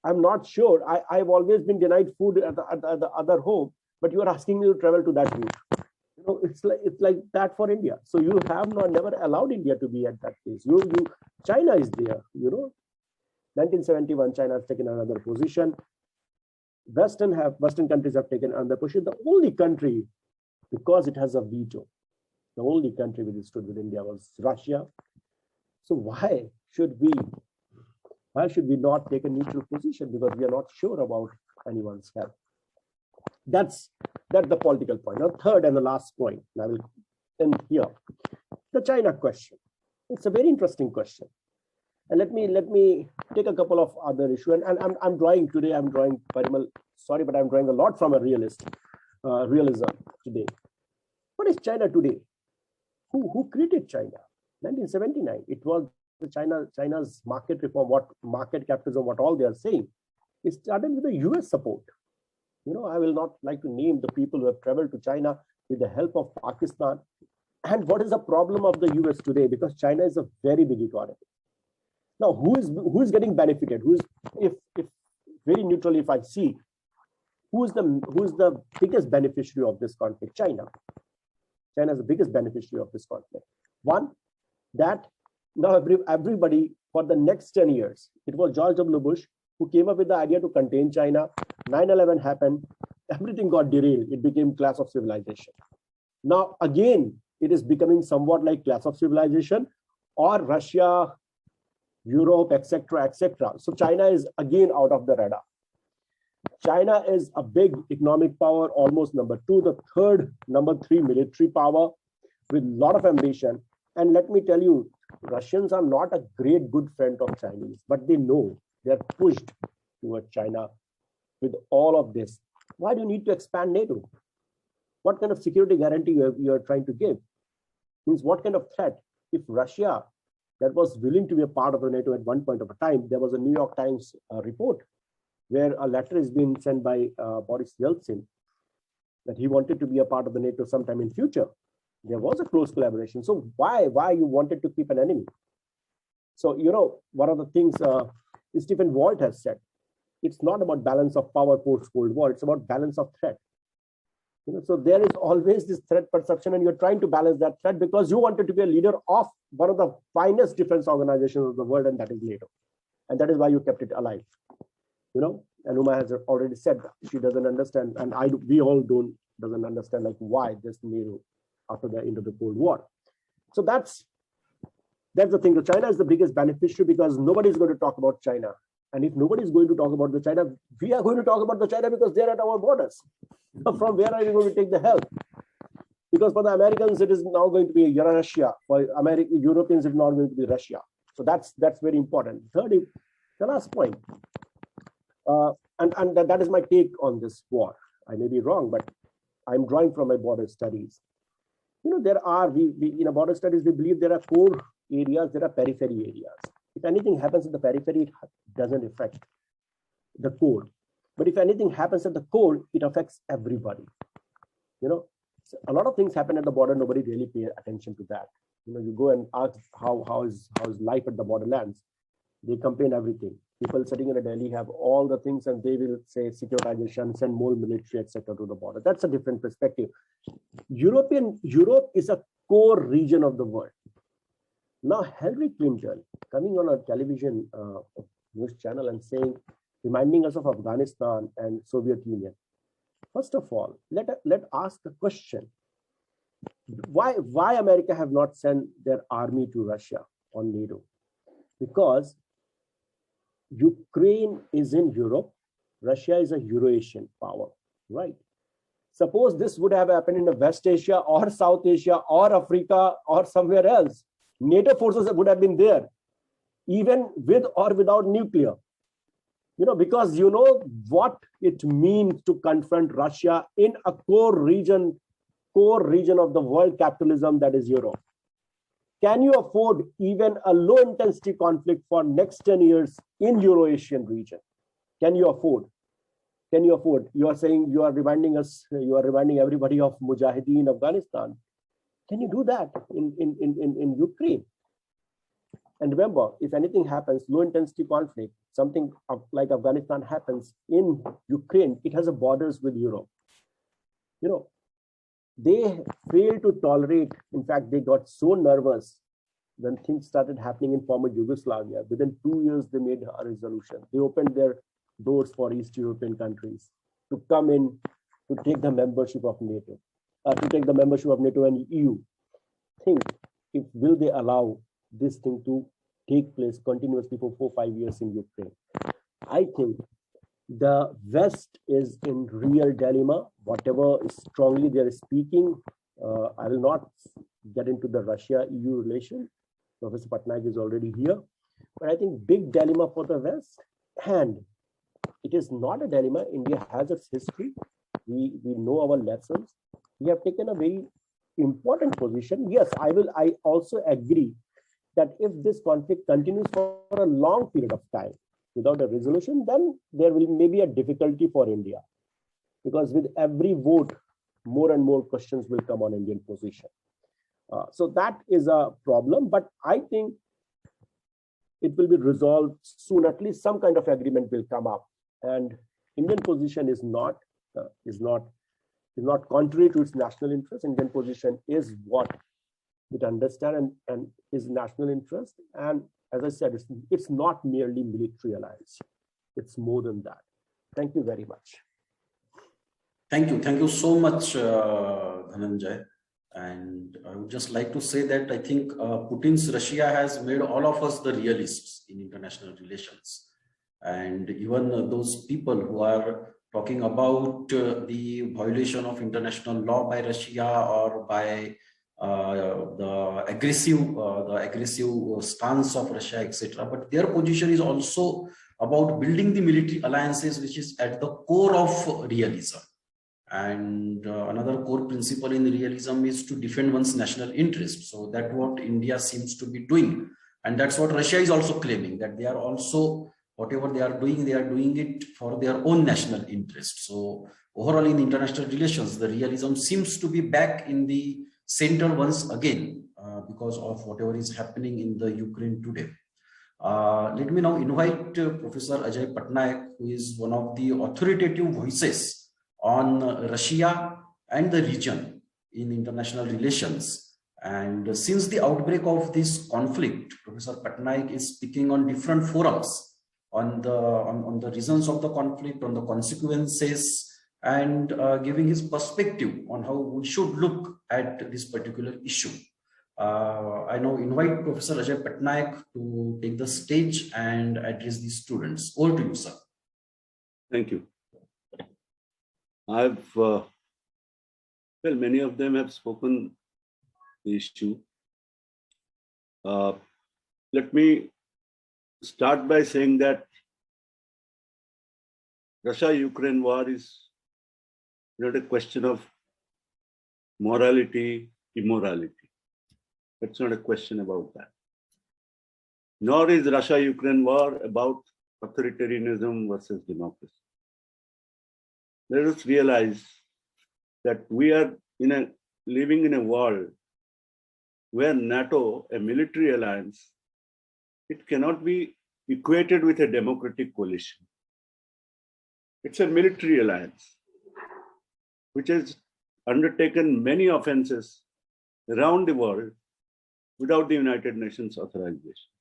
I'm not sure. I've always been denied food at the other home, but you are asking me to travel to that route. It's like that for India. So you have never allowed India to be at that place. China is there, 1971, China has taken another position. Western countries have taken another position. The only country, because it has a veto, the only country which stood with India was Russia. So why should we not take a neutral position? Because we are not sure about anyone's help. That's the political point. Now, third and the last point, and I will end here. The China question. It's a very interesting question. And let me take a couple of other issues. And I'm drawing today, Parimal, sorry, but I'm drawing a lot from a realism today. What is China today? Who created China? 1979. It was the China's market reform, what market capitalism, what all they are saying. It started with the US support. I will not like to name the people who have traveled to China with the help of Pakistan. And what is the problem of the US today? Because China is a very big economy. Now, who is getting benefited? If very neutrally, if I see, who is the biggest beneficiary of this conflict? China. China is the biggest beneficiary of this conflict. One, that now everybody for the next 10 years, it was George W. Bush who came up with the idea to contain China. 9/11 happened, everything got derailed. It became clash of civilization. Now, again, it is becoming somewhat like clash of civilization or Russia, Europe, etc., etc. So China is again out of the radar. China is a big economic power, almost number 2, the third, number 3 military power with a lot of ambition. And let me tell you, Russians are not a great good friend of Chinese, but they know they're pushed towards China with all of this. Why do you need to expand NATO? What kind of security guarantee you're trying to give? Means what kind of threat? If Russia, that was willing to be a part of the NATO at one point of a time, there was a New York Times report where a letter is being sent by Boris Yeltsin that he wanted to be a part of the NATO sometime in future. There was a close collaboration. So why you wanted to keep an enemy? So, you know, one of the things Stephen Walt has said, it's not about balance of power post-Cold War, it's about balance of threat. You know, so there is always this threat perception, and you're trying to balance that threat because you wanted to be a leader of one of the finest defense organizations of the world, and that is NATO. And that is why you kept it alive. You know, and Uma has already said that she doesn't understand, and we all doesn't understand like why this NATO after the end of the Cold War. So that's the thing. So China is the biggest beneficiary because nobody is going to talk about China. And if nobody is going to talk about the China, we are going to talk about the China because they're at our borders. From where are you going to take the help? Because for the Americans, it is now going to be Russia. For Europeans, it's not going to be Russia. So that's very important. Third, the last point, and that is my take on this war. I may be wrong, but I'm drawing from my border studies. You know, there are, we in border studies, we believe there are core areas, there are periphery areas. If anything happens at the periphery, it doesn't affect the core. But if anything happens at the core, it affects everybody. You know, so a lot of things happen at the border. Nobody really pays attention to that. You know, you go and ask how is life at the borderlands. They complain everything. People sitting in Delhi have all the things, and they will say securitization, send more military, etc. to the border. That's a different perspective. Europe is a core region of the world. Now, Hillary Clinton coming on a television news channel and saying, reminding us of Afghanistan and Soviet Union. First of all, let ask the question: why America have not sent their army to Russia on NATO? Because Ukraine is in Europe, Russia is a Eurasian power, right? Suppose this would have happened in the West Asia or South Asia or Africa or somewhere else, NATO forces would have been there, even with or without nuclear. You know, because you know what it means to confront Russia in a core region of the world capitalism, that is Europe. Can you afford even a low intensity conflict for next 10 years in Eurasian region? Can you afford? Can you afford? You are saying, you are reminding everybody of Mujahideen in Afghanistan. Can you do that in Ukraine? And remember, if anything happens, low intensity conflict, something like Afghanistan happens in Ukraine, it has a borders with Europe. You know, they failed to tolerate. In fact, they got so nervous when things started happening in former Yugoslavia. Within 2 years, they made a resolution. They opened their doors for East European countries to come in to take the membership of NATO, and EU. Think, will they allow this thing to take place continuously for 4-5 years in Ukraine? I think the West is in real dilemma. Whatever strongly they are speaking, I will not get into the Russia-EU relation. Professor Patnaik is already here. But I think big dilemma for the West, and it is not a dilemma. India has its history. We know our lessons. We have taken a very important position. Yes, I also agree that if this conflict continues for a long period of time without a resolution, then there will maybe a difficulty for India. Because with every vote, more and more questions will come on Indian position. So that is a problem, but I think it will be resolved soon. At least some kind of agreement will come up, and Indian position is not contrary to its national interest. Indian position is what it understands and is national interest. And as I said, it's not merely military alliance. it's more than that. Thank you very much. Thank you. Thank you so much, Dhananjay. And I would just like to say that I think Putin's Russia has made all of us the realists in international relations. And even those people who are talking about the violation of international law by Russia or by the aggressive stance of Russia, etc. But their position is also about building the military alliances, which is at the core of realism. And another core principle in realism is to defend one's national interest. So that's what India seems to be doing. And that's what Russia is also claiming, that they are also, whatever they are doing it for their own national interest. So overall in international relations, the realism seems to be back in the center once again because of whatever is happening in the Ukraine today. Let me now invite Professor Ajay Patnaik, who is one of the authoritative voices on Russia and the region in international relations. And since the outbreak of this conflict, Professor Patnaik is speaking on different forums on the reasons of the conflict, on the consequences, and giving his perspective on how we should look at this particular issue. I now invite Professor Ajay Patnaik to take the stage and address the students. Over to you, sir. Thank you. Well, many of them have spoken the issue. Let me start by saying that Russia-Ukraine war is not a question of morality, immorality. It's not a question about that. Nor is Russia-Ukraine war about authoritarianism versus democracy. Let us realize that we are living in a world where NATO, a military alliance, it cannot be equated with a democratic coalition. It's a military alliance which has undertaken many offenses around the world without the United Nations authorization.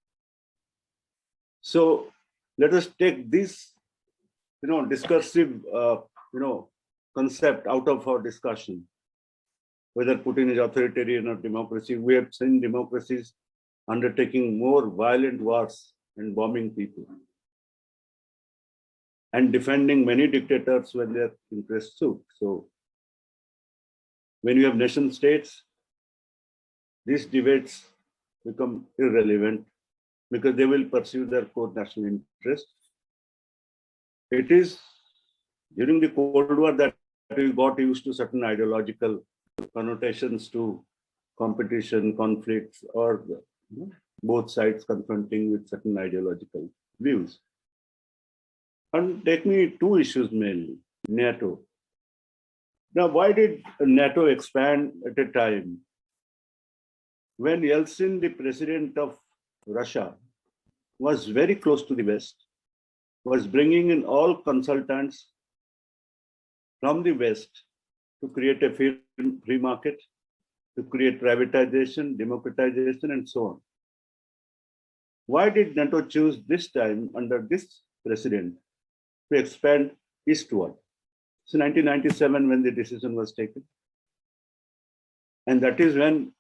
So let us take this, discursive, concept out of our discussion. Whether Putin is authoritarian or democracy, we have seen democracies undertaking more violent wars and bombing people and defending many dictators when their interests suit. So when you have nation states, these debates become irrelevant because they will pursue their core national interests. It is during the Cold War that we got used to certain ideological connotations to competition, conflicts, or both sides confronting with certain ideological views. And take me two issues mainly. NATO. Now, why did NATO expand at a time when Yeltsin, the president of Russia, was very close to the West, was bringing in all consultants from the West to create a free market, to create privatization, democratization, and so on. Why did NATO choose this time under this president to expand eastward? So 1997 when the decision was taken. And that is when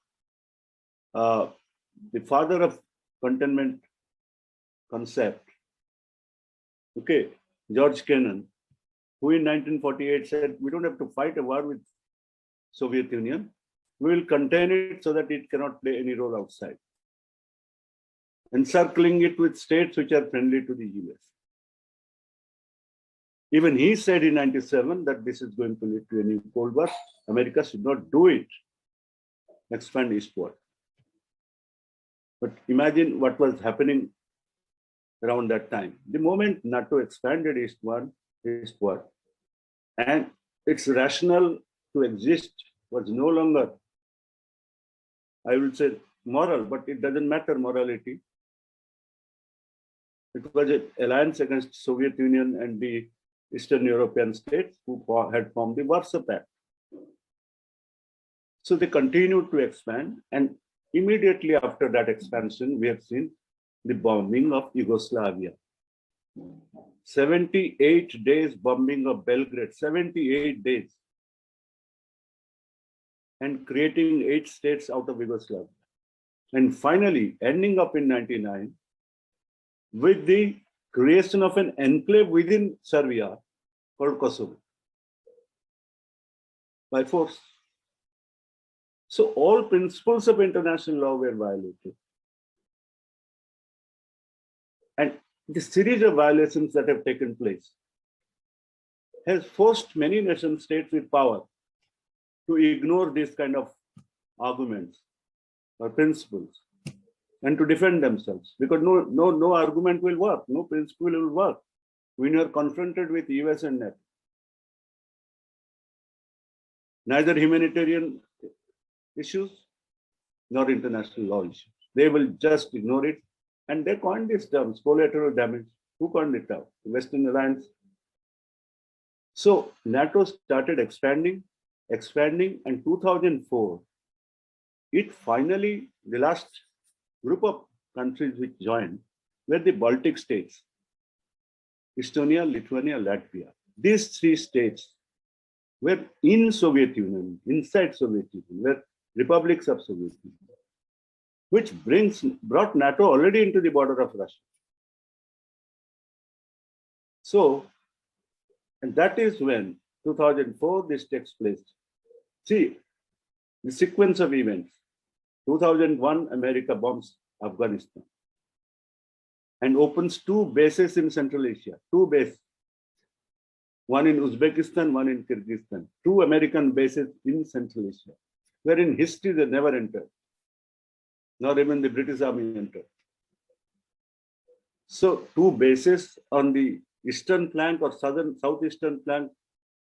the father of containment concept, George Kennan, who in 1948 said, we don't have to fight a war with Soviet Union. We will contain it so that it cannot play any role outside. Encircling it with states which are friendly to the US. Even he said in 97 that this is going to lead to a new Cold War. America should not do it. Expand eastward. But imagine what was happening around that time. The moment NATO expanded eastward, and its rationale to exist was no longer, I will say, moral, but it doesn't matter morality. It was an alliance against Soviet Union and the Eastern European states who had formed the Warsaw Pact. So they continued to expand, and immediately after that expansion, we have seen the bombing of Yugoslavia. 78 days bombing of Belgrade, 78 days, and creating 8 states out of Yugoslavia. And finally, ending up in 99 with the creation of an enclave within Serbia called Kosovo by force. So all principles of international law were violated. And the series of violations that have taken place has forced many nation states with power to ignore this kind of arguments or principles and to defend themselves, because no argument will work, no principle will work when you are confronted with US and NATO. Neither humanitarian issues nor international law issues. They will just ignore it. And they coined these terms, collateral damage. Who coined it out? The Western Alliance. So NATO started expanding, and 2004, it finally, the last group of countries which joined were the Baltic states, Estonia, Lithuania, Latvia. These 3 states were in Soviet Union, inside Soviet Union, were republics of Soviet Union, which brought NATO already into the border of Russia. So, and that is when 2004 this takes place. See, the sequence of events. 2001, America bombs Afghanistan and opens 2 bases in Central Asia, 2 bases. One in Uzbekistan, one in Kyrgyzstan, 2 American bases in Central Asia, where in history they never entered, nor even the British Army entered. So 2 bases on the eastern flank or southeastern flank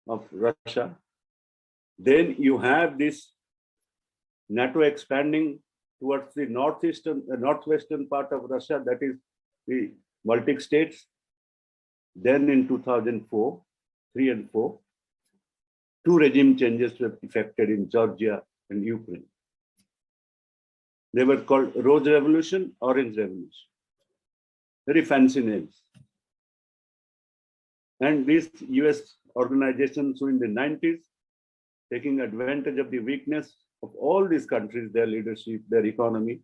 of Russia. Then you have this NATO expanding towards the northwestern part of Russia, that is the Baltic states. Then in 2004, 3 and 4, 2 regime changes were effected in Georgia and Ukraine. They were called Rose Revolution, Orange Revolution. Very fancy names. And these US organizations who in the 90s, taking advantage of the weakness of all these countries, their leadership, their economy,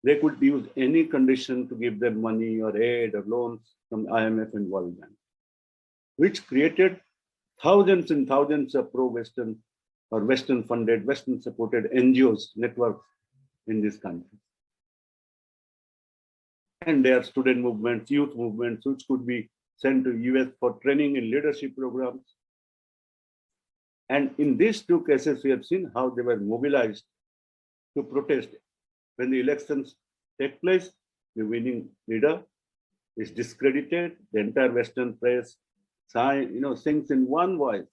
they could use any condition to give them money or aid or loans from IMF and World Bank, which created thousands and thousands of pro-Western or Western-funded, Western-supported NGOs, networks in this country. And there are student movements, youth movements, which could be sent to US for training in leadership programs. And in these 2 cases, we have seen how they were mobilized to protest. When the elections take place, the winning leader is discredited. The entire Western press sings in one voice,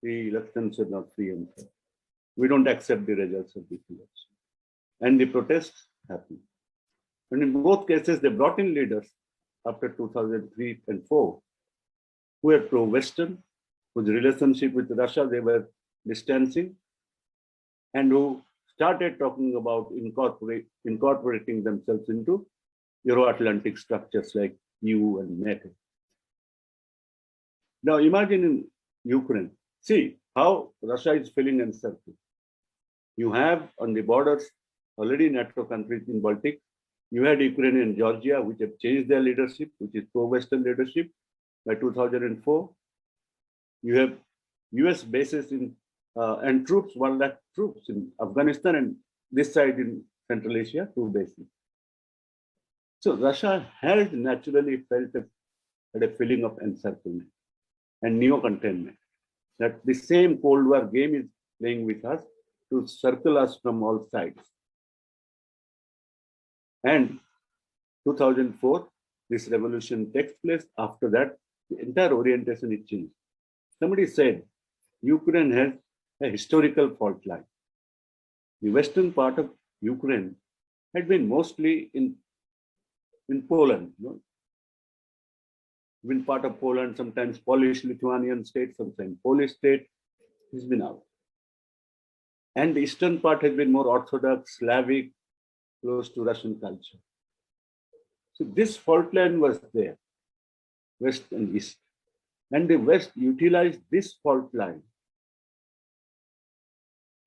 the elections are not free and fair. We don't accept the results of this election. And the protests happen. And in both cases, they brought in leaders after 2003 and 4 who were pro-Western, whose relationship with Russia they were distancing, and who started talking about incorporating themselves into Euro-Atlantic structures like EU and NATO. Now imagine in Ukraine, see how Russia is feeling encircled. You have on the borders already NATO countries in Baltic. You had Ukraine and Georgia, which have changed their leadership, which is pro-Western leadership by 2004. You have US bases and troops, 1 lakh troops in Afghanistan, and this side in Central Asia, 2 bases. So Russia has naturally had a feeling of encirclement and neo-containment, that the same Cold War game is playing with us to circle us from all sides. And 2004, this revolution takes place. After that, the entire orientation is changed. Somebody said Ukraine has a historical fault line. The western part of Ukraine had been mostly in Poland. Been part of Poland, sometimes Polish-Lithuanian state, sometimes Polish state, has been out. And the eastern part has been more Orthodox, Slavic, close to Russian culture. So this fault line was there, West and East. And the West utilized this fault line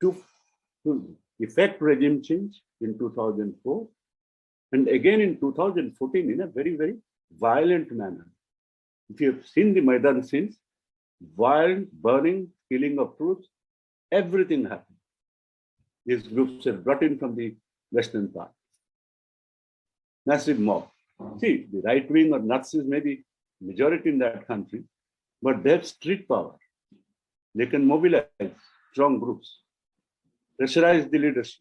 to effect regime change in 2004 and again in 2014 in a very, very violent manner. If you have seen the Maidan scenes, violent, burning, killing of troops, everything happened. These groups are brought in from the western part. Massive mob. See, the right wing or Nazis may be majority in that country, but they have street power. They can mobilize strong groups, pressurize the leadership.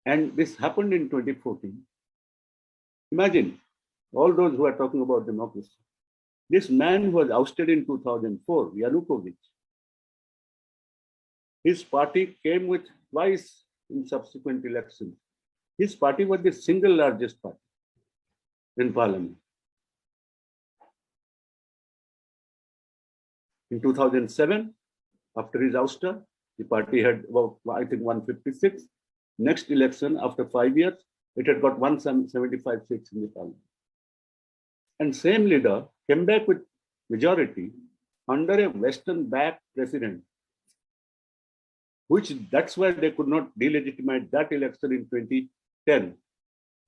And this happened in 2014. Imagine all those who are talking about democracy. This man who was ousted in 2004, Yanukovych, his party came with twice in subsequent elections. His party was the single largest party in parliament. In 2007, after his ouster, the party had about, I think, 156. Next election, after 5 years, it had got 175 seats in the parliament. And same leader came back with majority under a Western-backed president, which that's why they could not delegitimize that election in 2010.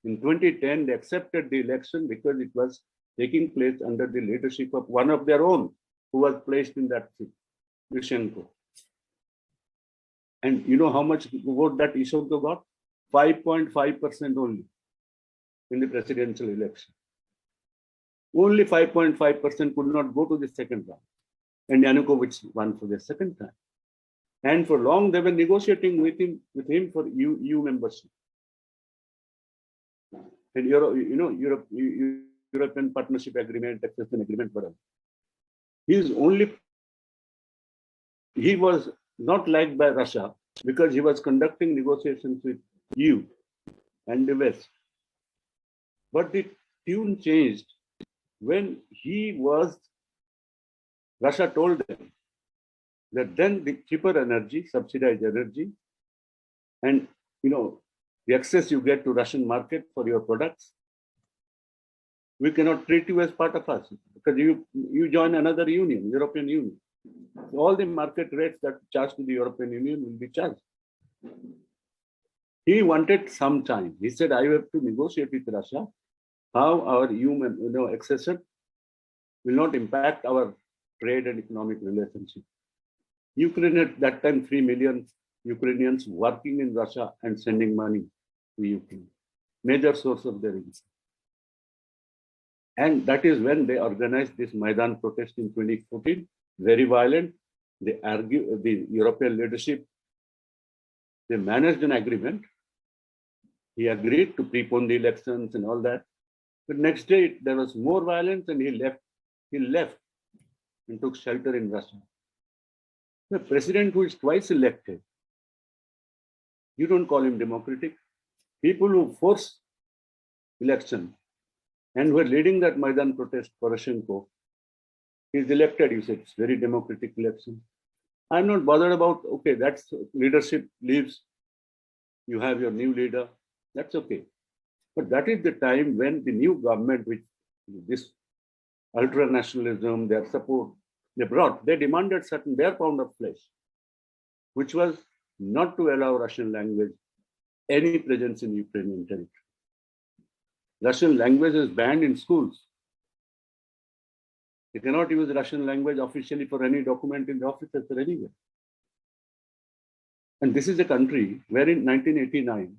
In 2010, they accepted the election because it was taking place under the leadership of one of their own, who was placed in that seat, Yushchenko. And you know how much vote that Yushchenko got? 5.5% only in the presidential election. Only 5.5% could not go to the second round. And Yanukovych won for the second time. And for long, they were negotiating with him for EU membership. And European Partnership Agreement, Accession Agreement, whatever. He was not liked by Russia because he was conducting negotiations with EU and the West. But the tune changed when Russia told them that then the cheaper energy, subsidized energy, and the access you get to Russian market for your products, we cannot treat you as part of us because you join another union, European Union. So all the market rates that charged to the European Union will be charged. He wanted some time. He said, I have to negotiate with Russia how our EU accession will not impact our trade and economic relationship. Ukraine at that time, 3 million Ukrainians working in Russia and sending money to Ukraine. Major source of their income. And that is when they organized this Maidan protest in 2014, very violent. They argued, the European leadership, they managed an agreement. He agreed to prepone the elections and all that. But next day, there was more violence and he left and took shelter in Russia. The president who is twice elected, you don't call him democratic. People who force election and who are leading that Maidan protest, Poroshenko, is elected. You said it's very democratic election. I'm not bothered about, okay, that's leadership leaves. You have your new leader. That's okay. But that is the time when the new government, which this ultra-nationalism, their support, they demanded their pound of flesh, which was not to allow Russian language any presence in Ukrainian territory. Russian language is banned in schools. You cannot use Russian language officially for any document in the offices or anywhere. And this is a country where in 1989,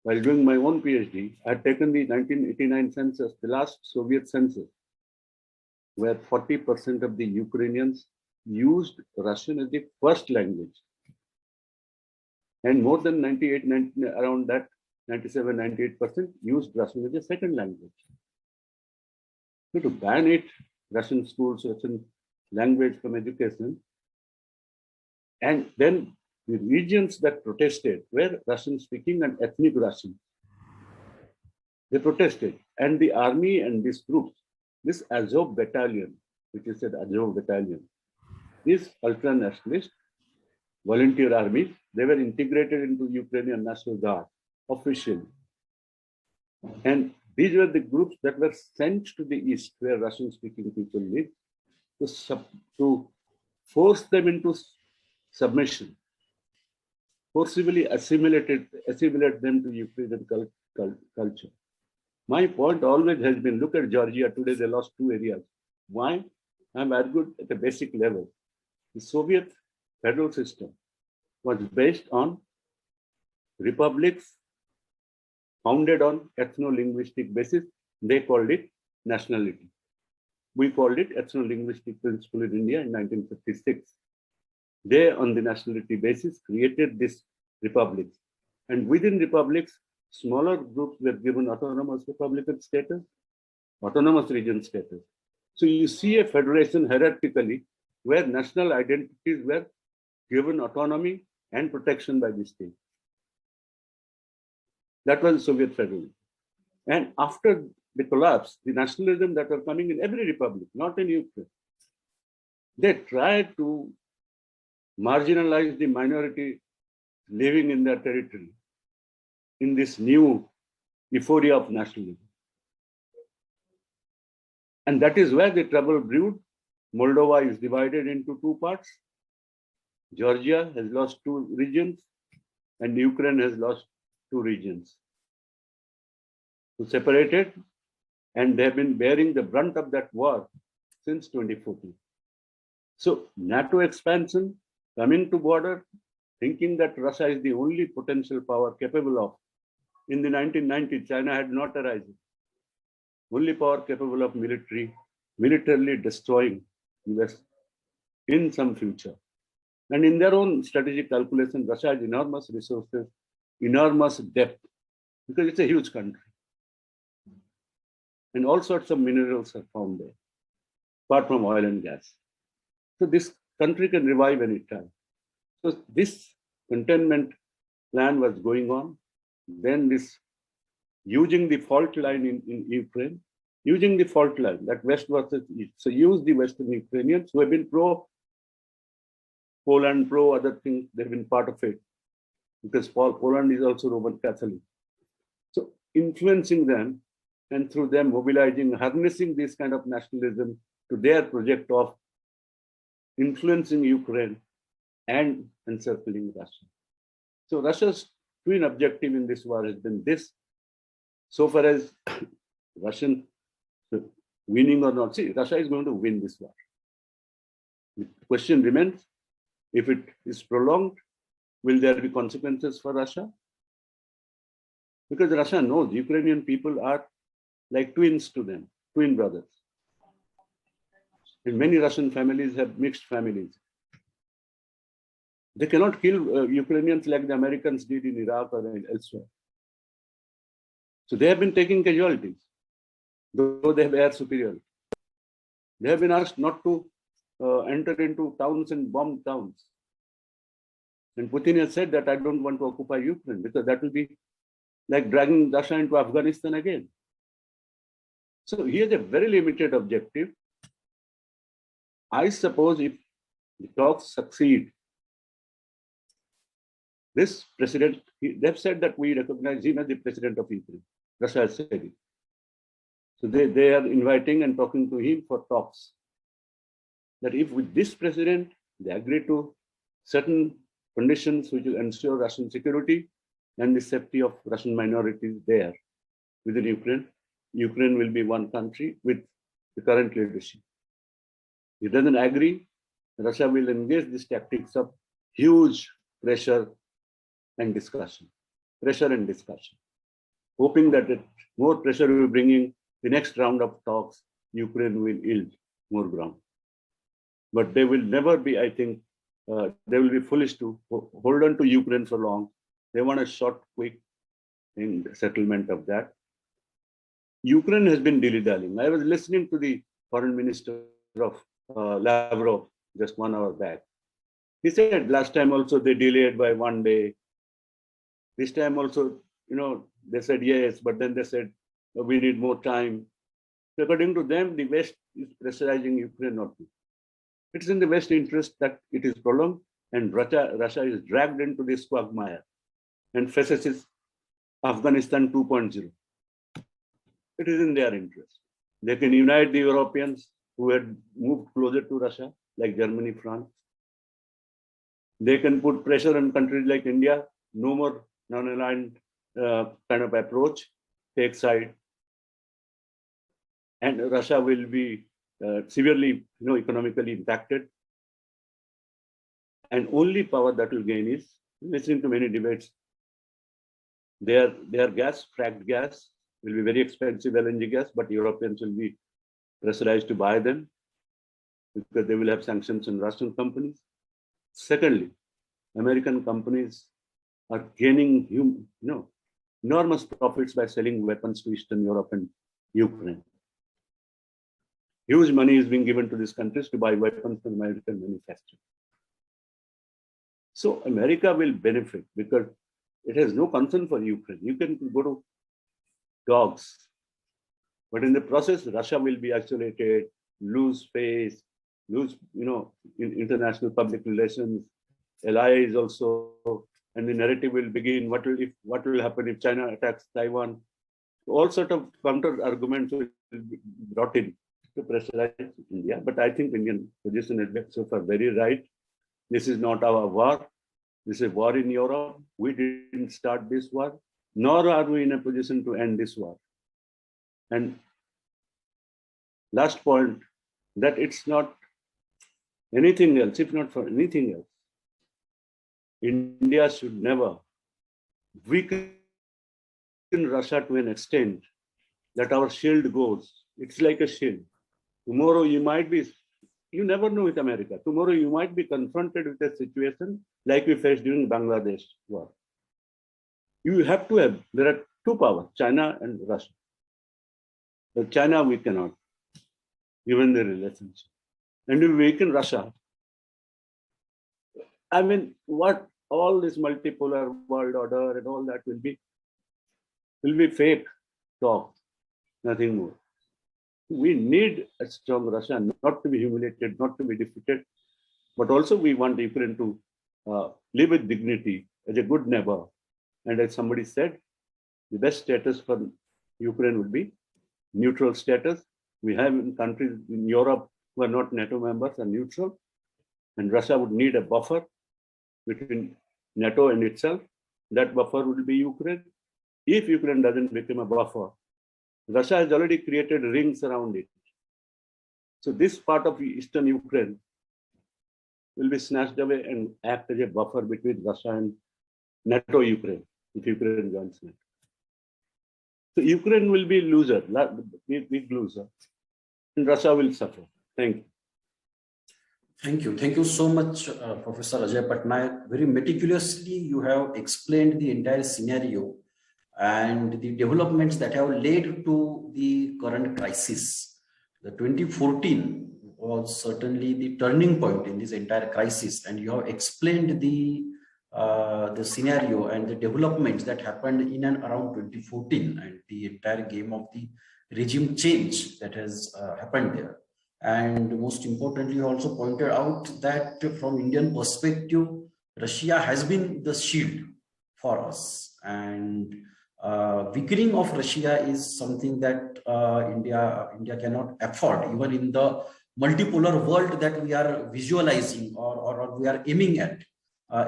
while doing my own PhD, I had taken the 1989 census, the last Soviet census, where 40% of the Ukrainians used Russian as the first language. And more than 97, 98% used Russian as a second language. So to ban it, Russian schools, Russian language from education, and then the regions that protested were Russian speaking and ethnic Russian. They protested, and the army and these groups, this Azov battalion, which is an Azov battalion, these ultra-nationalist volunteer armies, they were integrated into Ukrainian National Guard officially. And these were the groups that were sent to the East, where Russian-speaking people live, to force them into submission, forcibly assimilate them to Ukrainian culture. My point always has been, look at Georgia today, they lost 2 areas. Why? I'm argued at a basic level. The Soviet federal system was based on republics founded on ethno-linguistic basis. They called it nationality. We called it ethno-linguistic principle in India in 1956. They, on the nationality basis, created this republics. And within republics, smaller groups were given autonomous republican status, autonomous region status. So you see a federation hierarchically where national identities were given autonomy and protection by the state. That was Soviet federalism. And after the collapse, the nationalism that are coming in every republic, not in Ukraine, they tried to marginalize the minority living in their territory in this new euphoria of nationalism. And that is where the trouble brewed. Moldova is divided into 2 parts. Georgia has lost 2 regions, and Ukraine has lost 2 regions. So separated, and they have been bearing the brunt of that war since 2014. So NATO expansion, coming to border, thinking that Russia is the only potential power capable of. In the 1990s, China had not arisen. Only power capable of militarily destroying US in some future. And in their own strategic calculation, Russia has enormous resources, enormous depth, because it's a huge country. And all sorts of minerals are found there, apart from oil and gas. So this country can revive any time. So this containment plan was going on. Then this using the fault line in Ukraine, using the fault line, that West versus East. So use the Western Ukrainians who have been pro Poland, pro other things, they've been part of it. Because Poland is also Roman Catholic. So influencing them, and through them mobilizing, harnessing this kind of nationalism to their project of influencing Ukraine and encircling Russia. So Russia's twin objective in this war has been this. So far as Russian winning or not, see, Russia is going to win this war. The question remains, if it is prolonged, will there be consequences for Russia? Because Russia knows Ukrainian people are like twins to them, twin brothers. And many Russian families have mixed families. They cannot kill Ukrainians like the Americans did in Iraq or elsewhere. So they have been taking casualties, though they have air superiority. They have been asked not to enter into towns and bomb towns. And Putin has said that I don't want to occupy Ukraine because that will be like dragging Russia into Afghanistan again. So he has a very limited objective. I suppose if the talks succeed, this president, they've said that we recognize him as the president of Ukraine. Russia has said it. So they are inviting and talking to him for talks. That if with this president, they agree to certain conditions which will ensure Russian security and the safety of Russian minorities there within Ukraine, Ukraine will be one country with the current leadership. If it doesn't agree, Russia will engage these tactics of huge pressure and discussion, hoping that more pressure will bring in the next round of talks, Ukraine will yield more ground. But they will never be, I think, they will be foolish to hold on to Ukraine for long. They want a short, quick settlement of that. Ukraine has been dilly-dallying. I was listening to the foreign minister of Lavrov just 1 hour back. He said last time also they delayed by 1 day. This time also, they said yes, but then they said we need more time. So according to them, the West is pressurizing Ukraine not to. It's in the West interest that it is prolonged, and Russia is dragged into this quagmire and faces Afghanistan 2.0. it is in their interest. They can unite the Europeans who had moved closer to Russia, like Germany, France. They can put pressure on countries like India, no more non-aligned kind of approach, take side. And Russia will be severely, economically impacted. And only power that will gain is, listening to many debates, their gas, fracked gas, will be very expensive LNG gas, but Europeans will be pressurized to buy them because they will have sanctions on Russian companies. Secondly, American companies are gaining enormous profits by selling weapons to Eastern Europe and Ukraine. Huge money is being given to these countries to buy weapons from American manufacturers. So America will benefit because it has no concern for Ukraine. You can go to dogs, but in the process, Russia will be isolated, lose face, lose, international public relations, allies also, and the narrative will begin. What will happen if China attacks Taiwan? All sort of counter arguments will be brought in to pressurize India. But I think Indian position has been so far very right. This is not our war. This is a war in Europe. We didn't start this war, nor are we in a position to end this war. And last point, that it's not anything else, if not for anything else, India should never weaken Russia to an extent that our shield goes. It's like a shield. Tomorrow you never know with America. Tomorrow you might be confronted with a situation like we faced during Bangladesh war. You have to have, there are two powers, China and Russia. But China we cannot, given the relationship. And if we weaken Russia, I mean, what all this multipolar world order and all that will be fake talk, nothing more. We need a strong Russia, not to be humiliated, not to be defeated, but also we want Ukraine to live with dignity as a good neighbor. And as somebody said, the best status for Ukraine would be neutral status. We have countries in Europe who are not NATO members and neutral, and Russia would need a buffer between NATO and itself. That buffer would be Ukraine. If Ukraine doesn't become a buffer, Russia has already created rings around it. So this part of Eastern Ukraine will be snatched away and act as a buffer between Russia and NATO Ukraine, if Ukraine joins NATO. So Ukraine will be loser, big loser, and Russia will suffer. Thank you. Thank you. Thank you so much, Professor Ajay Patnaik. Very meticulously, you have explained the entire scenario and the developments that have led to the current crisis. The 2014 was certainly the turning point in this entire crisis, and you have explained the scenario and the developments that happened in and around 2014 and the entire game of the regime change that has happened there. And most importantly, you also pointed out that from Indian perspective, Russia has been the shield for us, and weakening of Russia is something that India cannot afford, even in the multipolar world that we are visualizing or we are aiming at.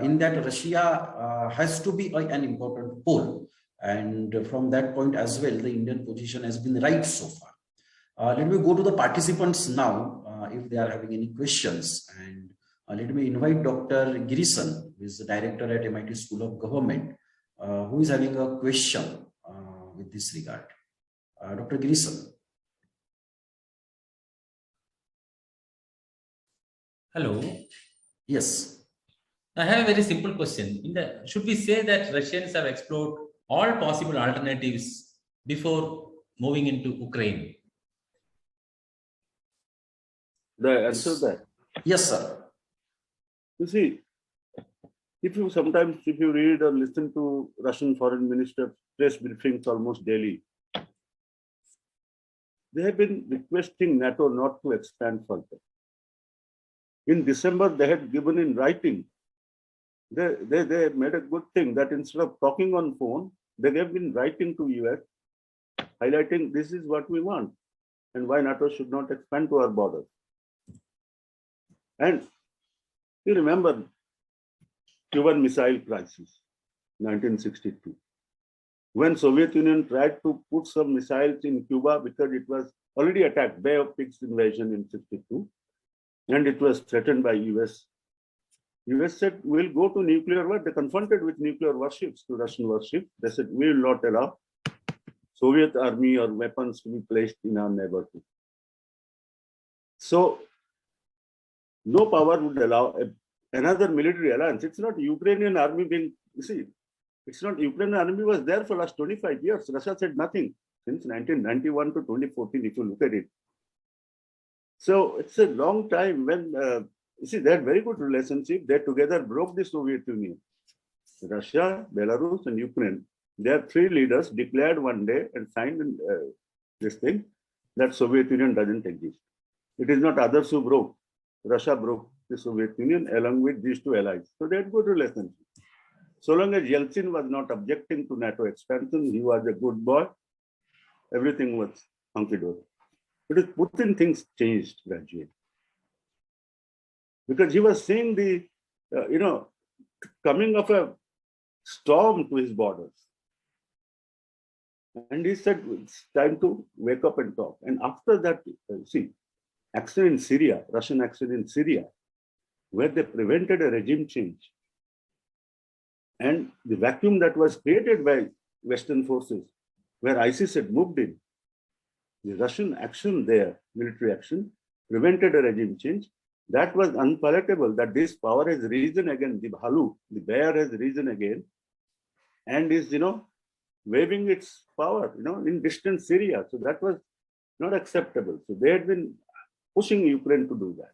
In that, Russia has to be an important pole, and from that point as well, the Indian position has been right so far. Let me go to the participants now, if they are having any questions, and let me invite Dr. Girisan, who is the director at MIT School of Government, who is having a question with this regard. Dr. Girisan. Hello. Yes. I have a very simple question. Should we say that Russians have explored all possible alternatives before moving into Ukraine? The answer that. Yes, sir. You see, if you read or listen to Russian foreign minister press briefings almost daily, they have been requesting NATO not to expand further. In December, they had given in writing. They made a good thing that instead of talking on phone, they have been writing to US highlighting this is what we want and why NATO should not expand to our borders. And you remember Cuban Missile Crisis, 1962. When Soviet Union tried to put some missiles in Cuba because it was already attacked, Bay of Pigs invasion in 62, and it was threatened by US. US said, we'll go to nuclear war. They confronted with nuclear warships to Russian warships. They said, we will not allow Soviet army or weapons to be placed in our neighborhood. So no power would allow another military alliance. It's not Ukrainian army being, you see, it's not Ukrainian army was there for the last 25 years. Russia said nothing since 1991 to 2014, if you look at it. So it's a long time when, you see, they had very good relationship. They together broke the Soviet Union. Russia, Belarus, and Ukraine. Their three leaders declared one day and signed this thing that Soviet Union doesn't exist. It is not others who broke. Russia broke the Soviet Union along with these two allies. So they had good relationship. So long as Yeltsin was not objecting to NATO expansion, he was a good boy. Everything was hunky-dory. But with Putin, things changed gradually. Because he was seeing the, coming of a storm to his borders. And he said, it's time to wake up and talk. And after that, see, action in Syria, Russian action in Syria, where they prevented a regime change. And the vacuum that was created by Western forces, where ISIS had moved in, the Russian action there, military action, prevented a regime change. That was unpalatable, that this power has risen again, the Bhalu, the bear has risen again, and is, waving its power, in distant Syria. So that was not acceptable. So they had been pushing Ukraine to do that.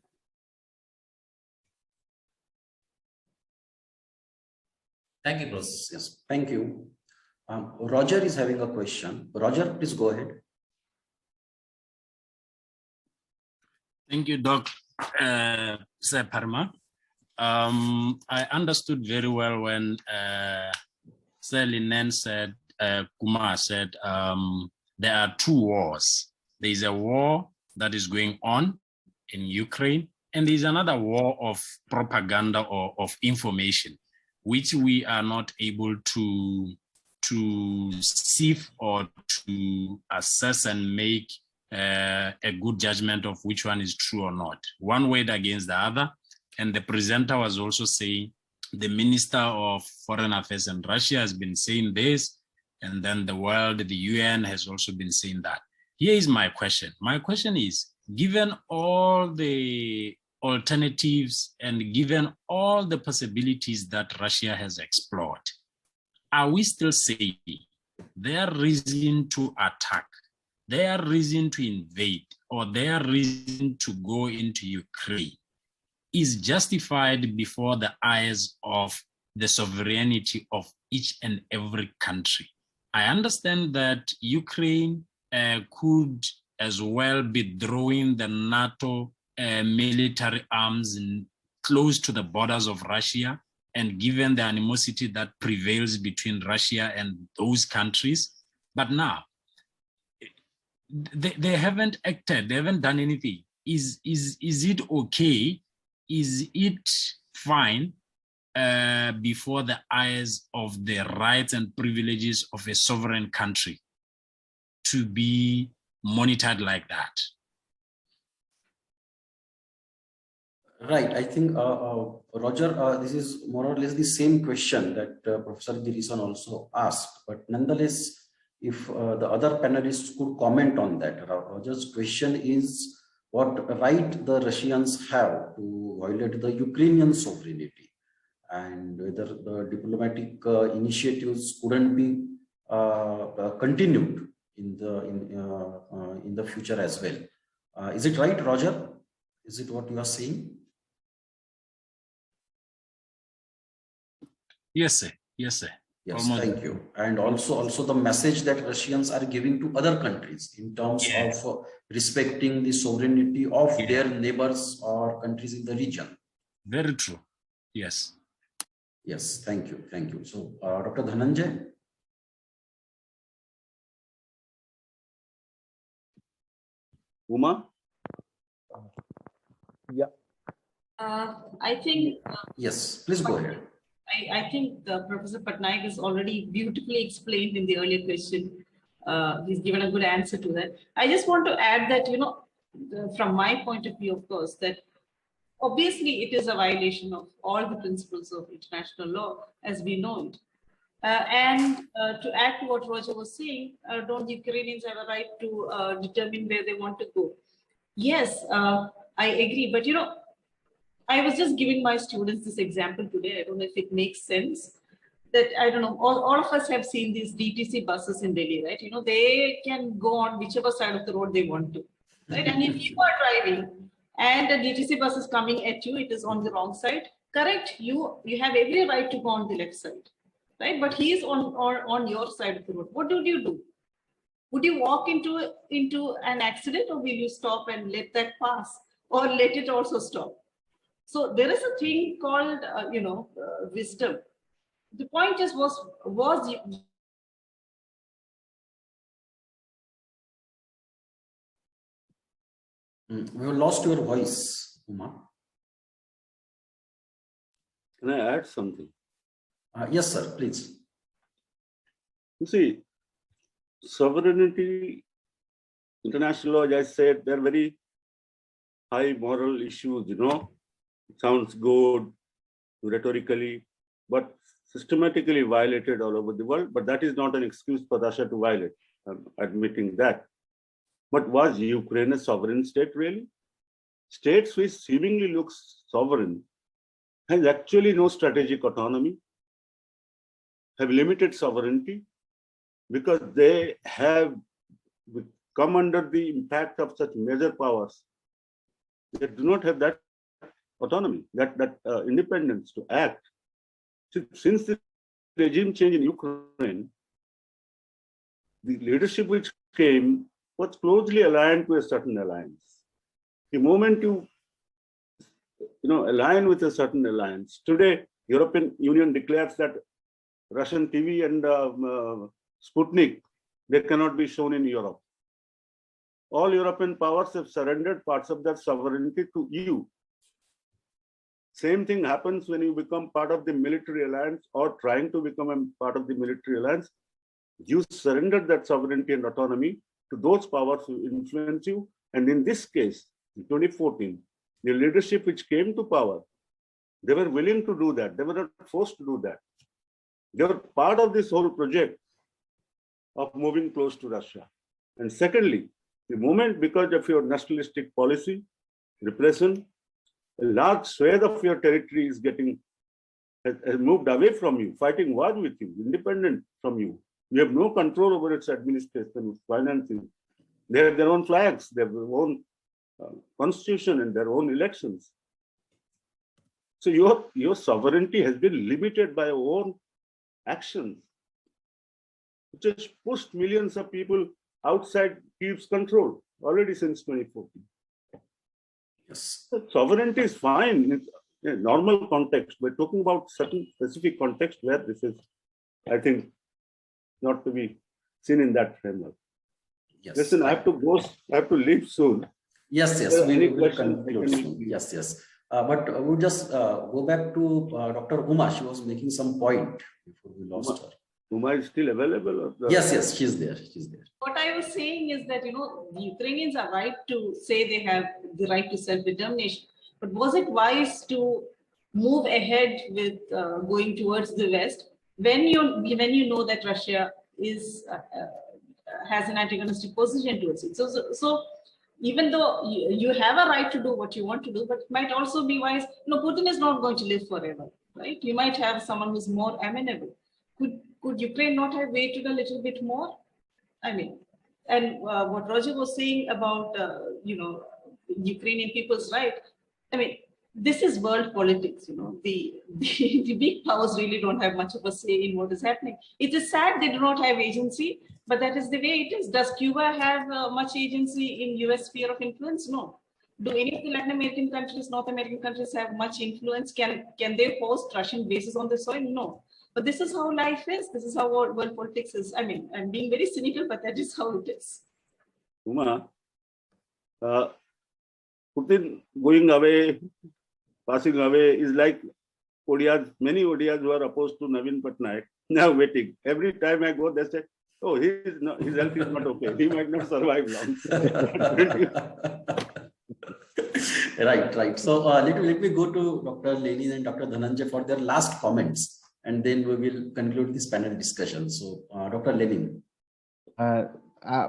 Thank you, Prof. Yes, thank you. Roger is having a question. Roger, please go ahead. Thank you, Dr. Sir Parma. I understood very well when Sir Linen said, Kumar said, there are two wars. There is a war that is going on in Ukraine, and there is another war of propaganda or of information, which we are not able to sieve or to assess and make a good judgment of which one is true or not. One weighed against the other. And the presenter was also saying the Minister of Foreign Affairs in Russia has been saying this, and then the world, the UN has also been saying that. Here is my question. My question is, given all the alternatives and given all the possibilities that Russia has explored, are we still saying their reason to attack, their reason to invade, or their reason to go into Ukraine is justified before the eyes of the sovereignty of each and every country? I understand that Ukraine could as well be throwing the NATO military arms close to the borders of Russia, and given the animosity that prevails between Russia and those countries. But now, they haven't acted, they haven't done anything. Is it okay? Is it fine before the eyes of the rights and privileges of a sovereign country to be monitored like that? Right. I think, Roger, this is more or less the same question that Professor Girisan also asked. But nonetheless, if the other panelists could comment on that. Roger's question is, what right the Russians have to violate the Ukrainian sovereignty, and whether the diplomatic initiatives couldn't be continued in the future as well. Is it right, Roger? Is it what you are saying? Yes, sir. Yes, sir. Yes, thank you. And also the message that Russians are giving to other countries in terms of respecting the sovereignty of their neighbors or countries in the region. Very true. Yes. Yes, thank you. Thank you. So, Dr. Dhananjay? Uma? Yeah. I think Yes, please go ahead. I think Professor Patnaik has already beautifully explained in the earlier question. He's given a good answer to that. I just want to add that, from my point of view, of course, that obviously it is a violation of all the principles of international law as we know it. To add to what Roger was saying, don't the Ukrainians have a right to determine where they want to go? Yes, I agree. But, I was just giving my students this example today. I don't know if it makes sense. That I don't know, all of us have seen these DTC buses in Delhi, right? They can go on whichever side of the road they want to, right? And if you are driving and a DTC bus is coming at you, it is on the wrong side, correct? You have every right to go on the left side, right? But he is on your side of the road. What would you do? Would you walk into an accident, or will you stop and let that pass, or let it also stop? So there is a thing called, wisdom. The point just was We have lost your voice, Uma. Can I add something? Yes, sir, please. You see, sovereignty, international law, as I said, they're very high moral issues, It sounds good rhetorically, but systematically violated all over the world. But that is not an excuse for Russia to violate. I'm admitting that. But was Ukraine a sovereign state really? States which seemingly look sovereign has actually no strategic autonomy, have limited sovereignty, because they have come under the impact of such major powers. They do not have that autonomy, that independence to act. Since the regime change in Ukraine, the leadership which came was closely aligned to a certain alliance. The moment you align with a certain alliance, today European Union declares that Russian TV and Sputnik, they cannot be shown in Europe. All European powers have surrendered parts of their sovereignty to EU. Same thing happens when you become part of the military alliance or trying to become a part of the military alliance. You surrender that sovereignty and autonomy to those powers who influence you. And in this case, in 2014, the leadership which came to power, they were willing to do that. They were not forced to do that. They were part of this whole project of moving close to Russia. And secondly, the moment, because of your nationalistic policy, repression, a large swathe of your territory is has moved away from you, fighting war with you, independent from you. You have no control over its administration, its financing. They have their own flags, their own constitution, and their own elections. So your sovereignty has been limited by your own actions, which has pushed millions of people outside Kyiv's control already since 2014. Yes. So sovereignty is fine in a normal context. We're talking about certain specific context where this is, I think, not to be seen in that framework. Yes. Listen, I have to go. I have to leave soon. Yes, yes. Any We will questions? conclude soon. Yes, yes. But we'll just go back to Dr. Uma. She was making some point before we lost her. Uma is still available? Or Yes, yes, she's there. She's there. What I was saying is that, the Ukrainians are right to say they have the right to self-determination. But was it wise to move ahead with going towards the West when you know that Russia is has an antagonistic position towards it? So even though you have a right to do what you want to do, but it might also be wise. Putin is not going to live forever, right? You might have someone who's more amenable. Could Ukraine not have waited a little bit more? I mean, and what Roger was saying about Ukrainian people's right. I mean, this is world politics. The big powers really don't have much of a say in what is happening. It is sad they do not have agency, but that is the way it is. Does Cuba have much agency in U.S. sphere of influence? No. Do any of the Latin American countries, North American countries have much influence? Can they host Russian bases on the soil? No. But this is how life is. This is how world politics is. I mean, I'm being very cynical, but that is how it is. Uma, Putin going away, passing away is like ODIs, many ODIs who are opposed to Navin Patnaik, now waiting. Every time I go, they say, oh, his health is not okay. He might not survive long. Right. So let me go to Dr. Lenin and Dr. Dhananjay for their last comments, and then we will conclude this panel discussion. So Dr. Lenin.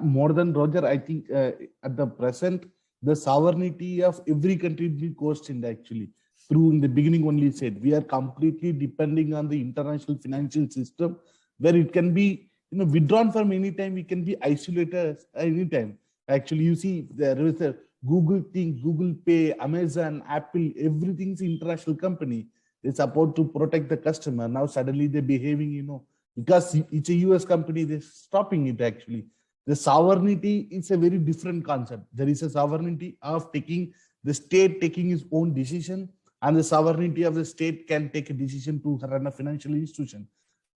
More than Roger, I think at the present, the sovereignty of every country is being questioned actually. Through in the beginning only said, we are completely depending on the international financial system where it can be withdrawn from any time, we can be isolated any time. Actually, you see there is a Google thing, Google Pay, Amazon, Apple, everything's international company. It's about to protect the customer. Now suddenly they're behaving, because it's a US company, they're stopping it actually. The sovereignty is a very different concept. There is a sovereignty of the state taking its own decision, and the sovereignty of the state can take a decision to run a financial institution.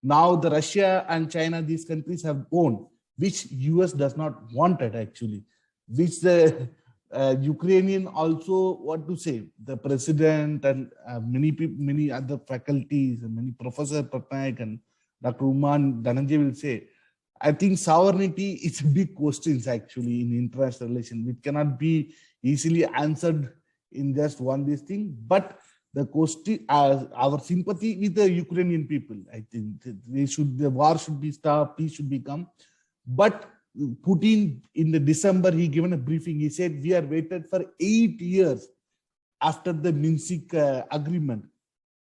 Now the Russia and China, these countries have owned, which US does not want it actually, which the Ukrainian also, what to say, the president and many other faculties and many Professor Patnaik and Dr. Uman Dhananjay will say, I think sovereignty is a big question actually in international relations. It cannot be easily answered in just one this thing, but the question, our sympathy with the Ukrainian people, I think the war should be stopped, peace should become. But Putin in the December, he given a briefing. He said we are waited for 8 years after the Minsk agreement,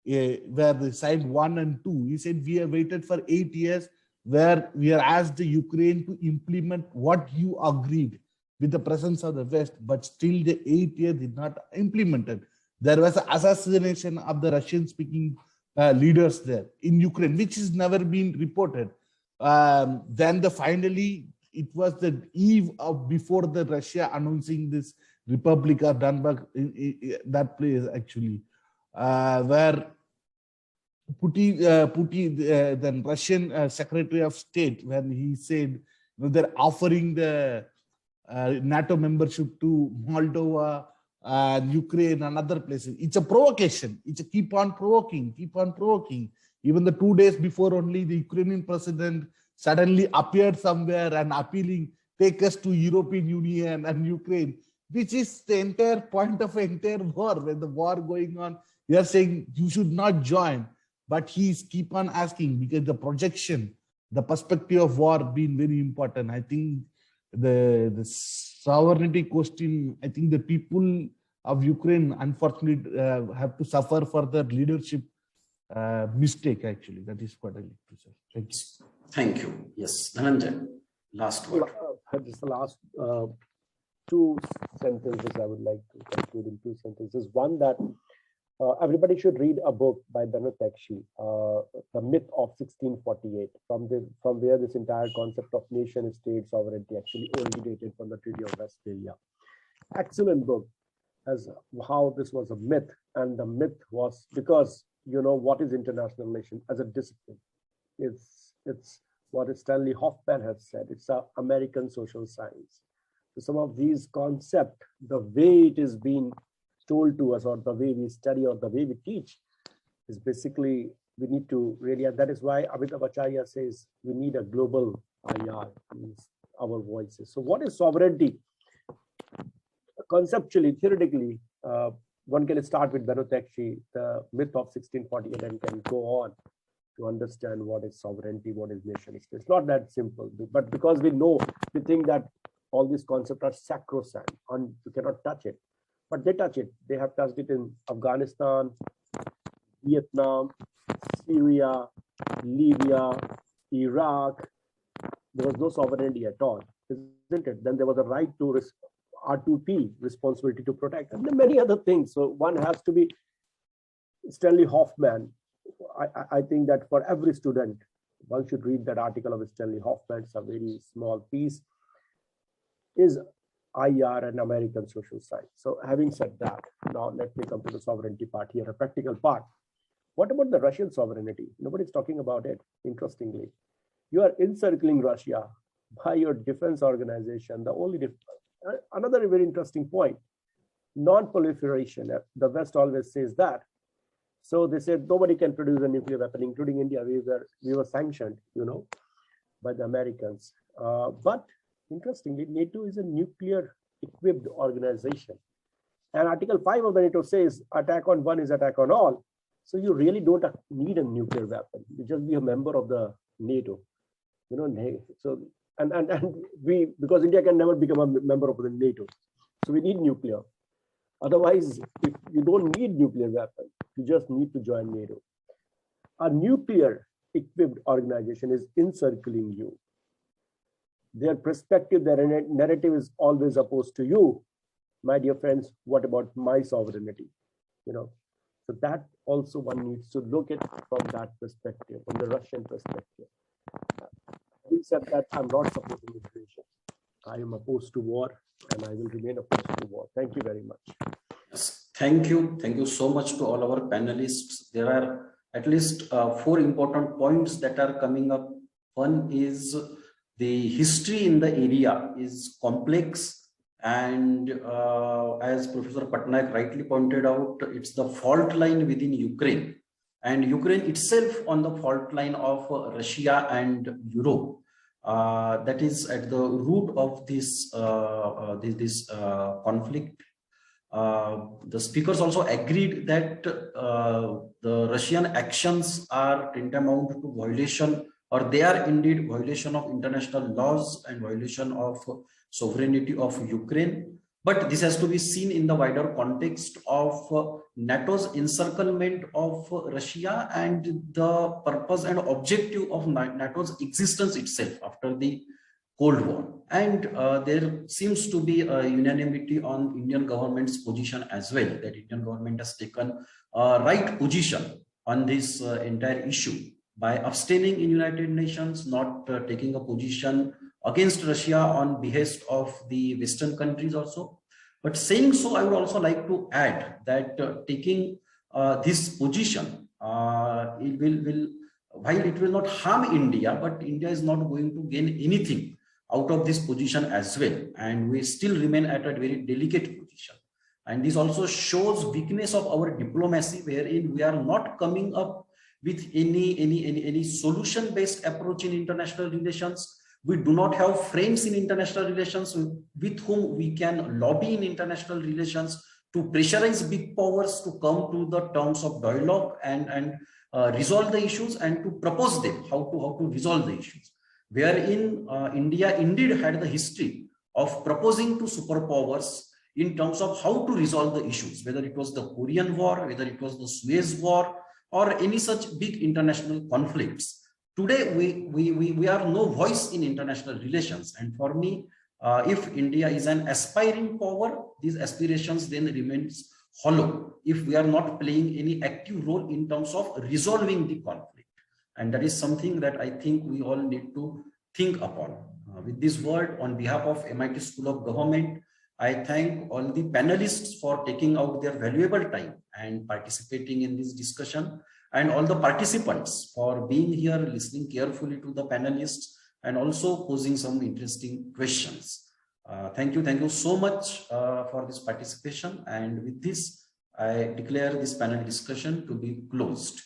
where they signed 1 and 2. He said we have waited for 8 years, where we are asked the Ukraine to implement what you agreed with the presence of the West, but still the 8 years did not implemented. There was an assassination of the Russian-speaking leaders there in Ukraine, which has never been reported. Then finally, it was the eve of before the Russia announcing this Republic of Donbass, that place actually, where Putin, then Russian Secretary of State, when he said they're offering the NATO membership to Moldova, Ukraine and other places. It's a provocation. It's a keep on provoking. Even the 2 days before only, the Ukrainian president suddenly appeared somewhere and appealing, take us to European Union and Ukraine, which is the entire point of an entire war. When the war going on, we are saying you should not join. But he's keep on asking because the projection, the perspective of war being very important. I think the sovereignty question, I think the people of Ukraine unfortunately have to suffer for their leadership mistake actually. That is what I like to say. Thank you. Thank you. Yes, Dhananjay, last word. Just the last 2 sentences I would like to conclude in 2 sentences. One, that everybody should read a book by Bernard Taxi, The Myth of 1648, from where this entire concept of nation-state sovereignty actually originated from the Treaty of Westphalia. Excellent book, as how this was a myth, and the myth was because what is international relation as a discipline? It's what Stanley Hoffman has said. It's an American social science. So some of these concepts, the way it is being told to us, or the way we study, or the way we teach, is basically we need to really, and that is why Amitabh Acharya says we need a global IR, means our voices. So what is sovereignty? Conceptually, theoretically, one can start with Benotekshi, the myth of 1648, and can go on to understand what is sovereignty, what is nation state. It's not that simple, but because we think that all these concepts are sacrosanct and you cannot touch it. But they touch it. They have touched it in Afghanistan, Vietnam, Syria, Libya, Iraq. There was no sovereignty at all, isn't it? Then there was a right to R2P, responsibility to protect, and many other things. So one has to be Stanley Hoffman. I think that for every student, one should read that article of Stanley Hoffman. It's a very small piece. Is IR and American social science. So having said that, now let me come to the sovereignty part here, a practical part. What about the Russian sovereignty? Nobody's talking about it, interestingly. You are encircling Russia by your defense organization. The only another very interesting point, non-proliferation. The West always says that. So they said nobody can produce a nuclear weapon, including India. We were sanctioned, by the Americans. But interestingly, NATO is a nuclear-equipped organization. And Article 5 of the NATO says attack on one is attack on all. So you really don't need a nuclear weapon. You just be a member of the NATO. So and we, because India can never become a member of the NATO. So we need nuclear. Otherwise, if you don't need nuclear weapon, you just need to join NATO. A nuclear-equipped organization is encircling you. Their perspective, their narrative is always opposed to you. My dear friends, what about my sovereignty? So that also one needs to look at from that perspective, from the Russian perspective. Having said that, I'm not supporting invasion. I am opposed to war, and I will remain opposed to war. Thank you very much. Yes, thank you. Thank you so much to all our panelists. There are at least 4 important points that are coming up. One is the history in the area is complex, and as Professor Patnaik rightly pointed out, it's the fault line within Ukraine, and Ukraine itself on the fault line of Russia and Europe. That is at the root of this conflict. The speakers also agreed that the Russian actions are tantamount to violation, or they are indeed violation of international laws and violation of sovereignty of Ukraine. But this has to be seen in the wider context of NATO's encirclement of Russia and the purpose and objective of NATO's existence itself after the Cold War. And there seems to be a unanimity on Indian government's position as well, that Indian government has taken a right position on this entire issue by abstaining in United Nations, not taking a position against Russia on behest of the Western countries also. But saying so, I would also like to add that taking this position, while it will not harm India, but India is not going to gain anything out of this position as well. And we still remain at a very delicate position. And this also shows weakness of our diplomacy, wherein we are not coming up with any solution-based approach in international relations. We do not have friends in international relations with whom we can lobby in international relations to pressurize big powers to come to the terms of dialogue and resolve the issues, and to propose them how to resolve the issues. Wherein India indeed had the history of proposing to superpowers in terms of how to resolve the issues, whether it was the Korean War, whether it was the Suez War, or any such big international conflicts. Today, we are no voice in international relations. And for me, if India is an aspiring power, these aspirations then remains hollow if we are not playing any active role in terms of resolving the conflict. And that is something that I think we all need to think upon. With this word, on behalf of MIT School of Government, I thank all the panelists for taking out their valuable time and participating in this discussion, and all the participants for being here, listening carefully to the panelists, and also posing some interesting questions. Thank you so much for this participation. And with this, I declare this panel discussion to be closed.